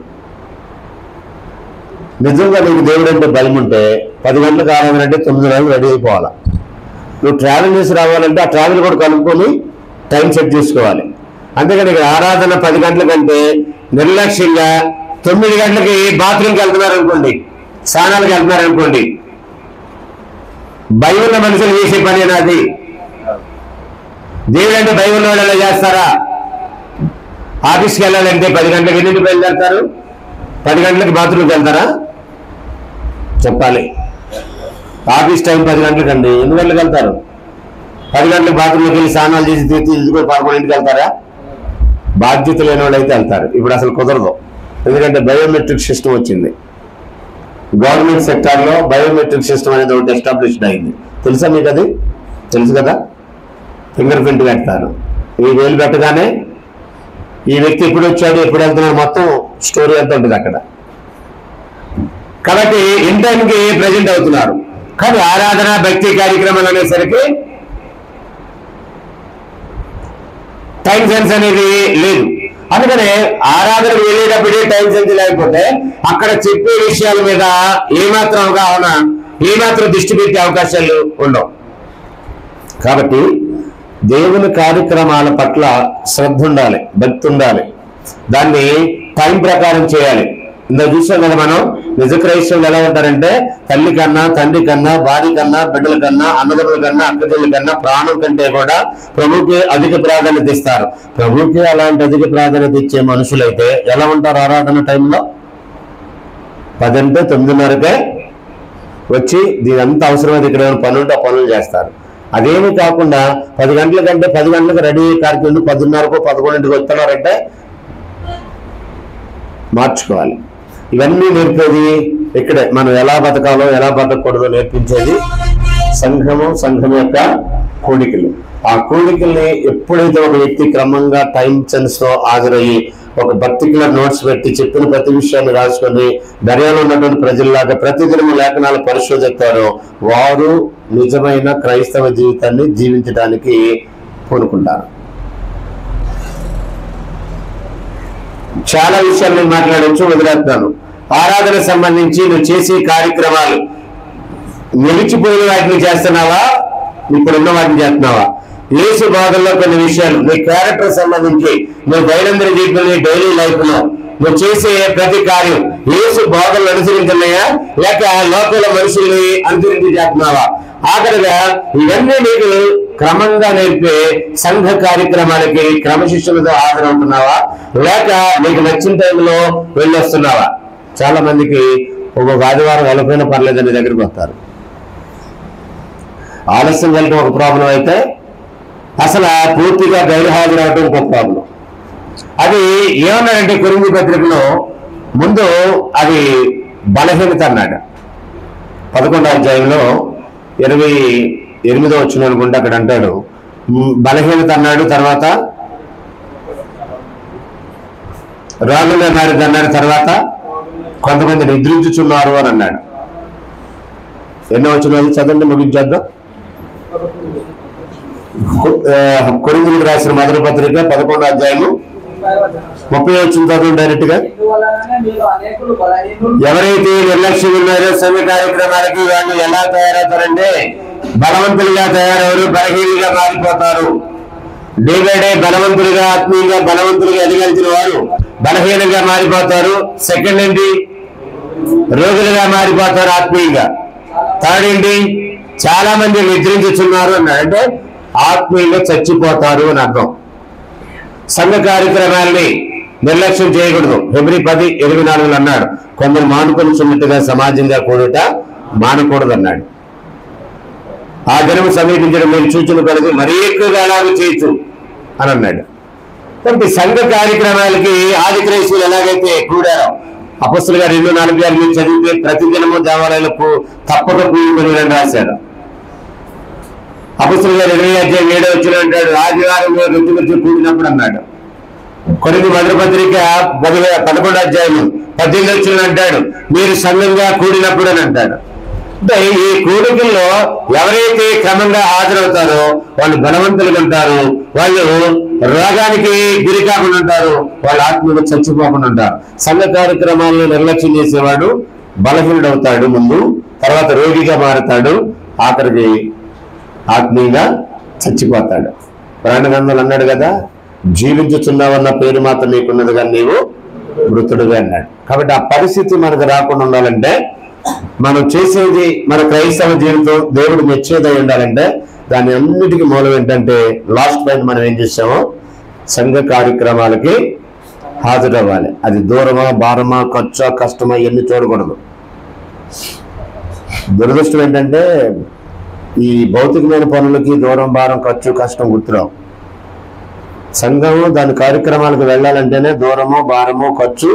నిజంగా నీకు దేవుడు అంటే భయం ఉంటే 10 గంటలకు ఆరాధన అంటే 9 గంటలు రెడీ అయిపోవాలి. నువ్వు ట్రావెల్ చేసి రావాలంటే ఆ ట్రావెల్ కూడా కలుపుకొని టైం సెట్ చేసుకోవాలి. అంతేకాని ఇక్కడ ఆరాధన 10 గంటల కంటే నిర్లక్ష్యంగా 9 గంటలకి బాత్రూమ్కి వెళ్తున్నారు అనుకోండి, స్నానాలకు వెళ్తున్నారు అనుకోండి, భయం ఉన్న మనుషులు చేసే పని అది. దేవుడు అంటే భయం ఉన్న వాళ్ళు ఎలా చేస్తారా? ఆఫీస్కి వెళ్ళాలంటే 10 గంటలకు ఎన్నింటికి బయలుదేరుతారు? 10 గంటలకు బాత్రూమ్కి వెళ్తారా? చెప్పాలి. ఆఫీస్ టైం 10 గంటలకండి, ఎన్ని గంటలకు వెళ్తారు? 10 గంటలకు బాత్రూమ్కి వెళ్ళి స్నానాలు చేసి తీర్చి 11ంటికి వెళ్తారా? బాధ్యత లేని వాళ్ళు అయితే వెళ్తారు. ఇప్పుడు అసలు కుదరదు, ఎందుకంటే బయోమెట్రిక్ సిస్టమ్ వచ్చింది. గవర్నమెంట్ సెక్టార్లో బయోమెట్రిక్ సిస్టమ్ అనేది ఒకటి ఎస్టాబ్లిష్డ్ అయింది. తెలుసా మీకు? అది తెలుసు కదా. ఫింగర్ ప్రింట్ పెడతారు. ఈ వేలు పెట్టగానే ఈ వ్యక్తి ఎప్పుడు వచ్చాడు, ఎప్పుడు వెళ్తున్నాడు, మొత్తం స్టోరీ అంతా ఉంటుంది అక్కడ. కాబట్టి ఇన్ టైంకి ప్రజెంట్ అవుతున్నారు. కానీ ఆరాధన భక్తి కార్యక్రమాలు అనేసరికి టైం సెన్స్ అనేది లేదు. అందుకనే ఆరాధనకు వెళ్ళేటప్పుడే టైం సెన్స్ లేకపోతే అక్కడ చెప్పే విషయాల మీద ఏమాత్రం అవగాహన, ఏమాత్రం దృష్టి పెట్టే అవకాశాలు ఉండవు. కాబట్టి దేవుని కార్యక్రమాల పట్ల శ్రద్ధ ఉండాలి, భక్తి ఉండాలి. దాన్ని టైం ప్రకారం చేయాలి. ఇందులో చూసాం కదా మనం నిజ క్రైస్తవులు ఎలా ఉంటారంటే తల్లి కన్నా, తండ్రి కన్నా, భార్య కన్నా, బిడ్డల కన్నా, అన్నదమ్ముల కన్నా, అక్కచెల్లి కన్నా ప్రాణం కంటే కూడా ప్రభువుకి అధిక ప్రాధాన్యత ఇస్తారు. ప్రభువుకి అలాంటి అధిక ప్రాధాన్యత ఇచ్చే మనుషులైతే ఎలా ఉంటారు? ఆరాధన టైంలో 10 అంటే 9:30కే వచ్చి దీని అంత అవసరమైతే ఇక్కడ పనులు ఉంటే ఆ పనులు చేస్తారు. అదేమీ కాకుండా 10 గంటల కంటే 10 గంటలకు రెడీ కార్యక్రమం 10:30కో 11ంటికి వస్తున్నారంటే మార్చుకోవాలి. ఇవన్నీ నేర్పేది ఇక్కడే. మనం ఎలా బతకాలో ఎలా బతకూడదో నేర్పించేది సంఘం యొక్క కోడికలు. ఆ కోడికల్ని ఎప్పుడైతే ఒక వ్యక్తి క్రమంగా టైం సెన్స్ తో హాజరయ్యి ఒక పర్టికులర్ నోట్స్ పెట్టి చెప్పిన ప్రతి విషయాన్ని రాసుకొని దర్యాలో ఉన్నటువంటి ప్రజల్లాగా ప్రతిదినం లేఖనాలు పరిశోధిస్తారో వారు నిజమైన క్రైస్తవ జీవితాన్ని జీవించడానికి పూనుకుంటారు. చాలా విషయాలు నేను మాట్లాడవచ్చు, వదిలేస్తున్నాను. ఆరాధన సంబంధించి నువ్వు చేసే కార్యక్రమాలు నిలిచిపోయిన వాటిని చేస్తున్నావా, ఇప్పుడున్న వాటిని చేస్తున్నావా? యేసు బాధల్లో కొన్ని విషయాలు నీ క్యారెక్టర్ సంబంధించి నువ్వు దైనందిన జీవితంలో డైలీ లైఫ్ లో నువ్వు చేసే ప్రతి కార్యం యేసు బాధలు అనుసరించున్నాయా లేక లోకల మనుషుల్ని అనుసరించి చేస్తున్నావా? ఆఖరిగా ఇవన్నీ నీకు క్రమంగా నేర్పే సంఘ కార్యక్రమాలకి క్రమశిక్షణతో హాజరవుతున్నావా లేక నీకు నచ్చిన టైంలో వెళ్ళొస్తున్నావా? చాలా మందికి ఒక్కొక్క ఆదివారం వెళ్ళకపోయినా పర్లేదని దగ్గరికి వస్తారు. ఆలస్యం వెళ్ళడం ఒక ప్రాబ్లం అయితే అసలు పూర్తిగా గైర్హాజరవడం ఇంకొక ప్రాబ్లం. అది ఏమన్నాడంటే కొరింథీ పత్రికలో ముందు అది బలహీనత అన్నాడు. 11వ అధ్యాయంలో 28వ వచనం అనుకుంటే అక్కడ అంటాడు బలహీనత అన్నాడు, తర్వాత రాజులు అన్నాడు, తర్వాత కొంతమంది నిద్రించుచున్నారు అని అన్నాడు. ఎన్నో వచనం చదవండి, ముగించేద్దాం. కొరింథీయులకు రాసిన మొదటి పత్రిక 11వ అధ్యాయము 30వ వచనం చదవండి డైరెక్ట్ గా. ఎవరైతే నిర్లక్ష్యం ఉన్నారో సంఘ కార్యక్రమాలకి వాళ్ళు ఎలా తయారవుతారంటే బలవంతులుగా తయారవరు, బలహీనంగా మారిపోతారు. డే బై డే బలవంతులుగా ఆత్మీయంగా బలవంతులుగా ఎదగలిచిన వారు బలహీనంగా మారిపోతారు. సెకండ్ ఏంటి? రోగులుగా మారిపోతారు ఆత్మీయంగా. థర్డ్ ఏంటి? చాలా మంది నిద్రించుచున్నారు అన్నాడు. అంటే ఆత్మీయంగా చచ్చిపోతారు అని అర్థం. సంఘ కార్యక్రమాలని నిర్లక్ష్యం చేయకూడదు. ఫిబ్రవరి 10:24 అన్నాడు కొందరు మానుకొని చున్నట్టుగా సమాజంగా కూడుట మానకూడదు అన్నాడు. ఆ దినము సమీపించడం మీరు సూచన కలిగి మరీ ఎక్కువగా అలాగే చేయొచ్చు అని అన్నాడు. కాబట్టి సంఘ కార్యక్రమాలకి ఆది క్రైస్తవులు ఎలాగైతే కూడారో అపొస్తలులు గారు 2:46 మీరు చదివితే ప్రతిదినము దేవాలయాలకు తప్పక కూడుకొని రాశారు. అపొస్తలులు గారు 20వ అధ్యాయం 7వ వచనం అంటాడు ఆదివారం రుచి కూడినప్పుడు అన్నాడు. కొరింథీ మొదటి పత్రిక 11వ అధ్యాయం 18వ వచనం అంటాడు మీరు సంఘంగా కూడినప్పుడు అని అంటాడు. అంటే ఈ కూడికల్లో ఎవరైతే క్రమంగా హాజరవుతారో వాళ్ళు బలవంతులుగా ఉంటారు, వాళ్ళు రోగానికి గురి కాకుండా ఉంటారు, వాళ్ళ ఆత్మీయులు చచ్చిపోకుండా ఉంటారు. సంఘ కార్యక్రమాలను నిర్లక్ష్యం చేసేవాడు బలహీనుడవుతాడు ముందు, తర్వాత రోగిగా మారుతాడు, ఆఖరికి ఆత్మీయంగా చచ్చిపోతాడు. ప్రాణగంధులు అన్నాడు కదా జీవించుచున్నావన్న పేరు మాత్రం నీకున్నది కానీ నీవు మృతుడుగా అన్నాడు. కాబట్టి ఆ పరిస్థితి మనకు రాకుండా ఉండాలంటే మనం చేసేది మన క్రైస్తవ జీవితం దేవుడు మెచ్చేదై ఉండాలంటే దాని అన్నిటికీ మూలం ఏంటంటే లాస్ట్ పాయింట్ మనం ఏం చేసామో సంఘ కార్యక్రమాలకి హాజరవ్వాలి. అది దూరమా, భారమా, ఖర్చా, కష్టమా ఇవన్నీ చూడకూడదు. దురదృష్టం ఏంటంటే ఈ భౌతికమైన పనులకి దూరం, భారం, ఖర్చు, కష్టం గుర్తురావు. సంఘము దాని కార్యక్రమాలకు వెళ్ళాలంటేనే దూరము, భారము, ఖర్చు,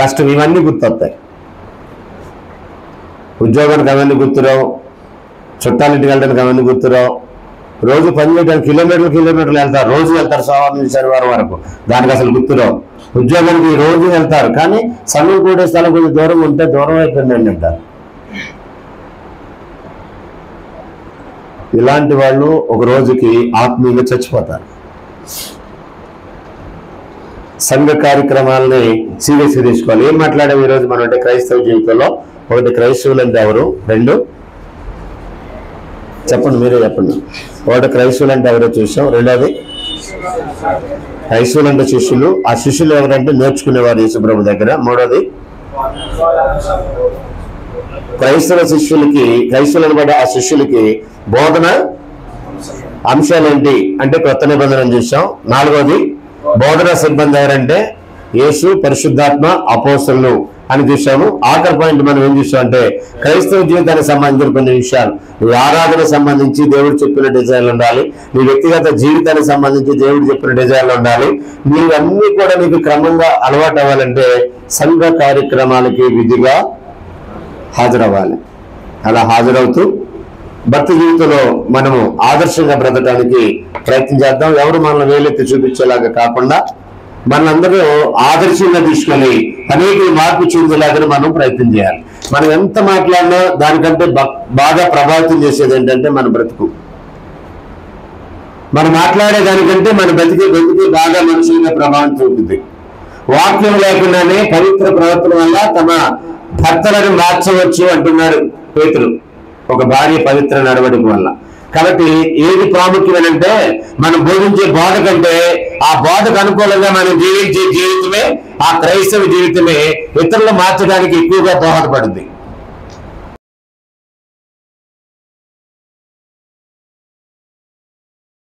కష్టం ఇవన్నీ గుర్తొస్తాయి. ఉద్యోగానికి అవన్నీ గుర్తురావు, చుట్టాలింటికి వెళ్ళడానికి అవన్నీ గుర్తురావు. రోజు పని చేయడానికి కిలోమీటర్లు వెళ్తారు, రోజు వెళ్తారు సోమవారం నుంచి శనివారం వరకు, దానికి అసలు గుర్తురావు. ఉద్యోగానికి రోజు వెళ్తారు కానీ సమయం కూడే స్థలం కొంచెం దూరం ఉంటే దూరం అయిపోయిందండి అంటారు. ఇలాంటి వాళ్ళు ఒక రోజుకి ఆత్మీయంగా చచ్చిపోతారు. సంఘ కార్యక్రమాలని సీరియస్గా తీసుకోవాలి. ఏం మాట్లాడాము ఈరోజు మనం అంటే క్రైస్తవ జీవితంలో? ఒకటి క్రైస్తవులు అంటే ఎవరు, రెండు చెప్పండి, మీరే చెప్పండి. ఒకటి క్రైస్తవులు అంటే ఎవరో చూసాం, రెండోది క్రైస్తవులు అంటే శిష్యులు, ఆ శిష్యులు ఎవరంటే నేర్చుకునేవారు యేసుప్రభు దగ్గర, మూడోది క్రైస్తవులను బట్టి ఆ శిష్యులకి బోధన అంశాలు ఏంటి అంటే కొత్త నిబంధన చూసాం. 4వది బోధన సిబ్బంది ఎవరంటే యేసు, పరిశుద్ధాత్మ, అపోస్తలులు అని చూసాము. ఆఖరి పాయింట్ మనం ఏం చూసాం అంటే క్రైస్తవ జీవితానికి సంబంధించిన కొన్ని విషయాలు. నీ ఆరాధన సంబంధించి దేవుడు చెప్పిన డిజైన్లు ఉండాలి, నీ వ్యక్తిగత జీవితానికి సంబంధించి దేవుడు చెప్పిన డిజైన్లు ఉండాలి. నీవన్నీ కూడా నీకు క్రమంగా అలవాటు అవ్వాలంటే సంఘ కార్యక్రమాలకి విధిగా హాజరవ్వాలి. అలా హాజరవుతూ భక్తి జీవితంలో మనము ఆదర్శంగా బ్రతకడానికి ప్రయత్నం చేద్దాం. ఎవరు మనల్ని వేలెత్తి చూపించేలాగా కాకుండా మనందరూ ఆదర్శంగా తీసుకొని అనేక మార్పు చెందేలాగా మనం ప్రయత్నం చేయాలి. మనం ఎంత మాట్లాడినా దానికంటే బాగా ప్రభావితం చేసేది ఏంటంటే మన బ్రతుకు. మనం మాట్లాడే దానికంటే మన బ్రతికి బాగా మనుషులుగా ప్రభావం చూపుతుంది. వాక్యం లేకుండానే పవిత్ర ప్రవర్తన వల్ల తమ భర్తలను మార్చవచ్చు అంటున్నాడు పేతురు, ఒక భార్య పవిత్ర నడవడిక వల్ల. కాబట్టి ఏది ప్రాముఖ్యమేనంటే మనం బోధించే బోధ కంటే ఆ బోధకు అనుకూలంగా మనం జీవించే జీవితమే, ఆ క్రైస్తవ జీవితమే ఇతరులు మార్చడానికి ఎక్కువగా దోహదపడుతుంది.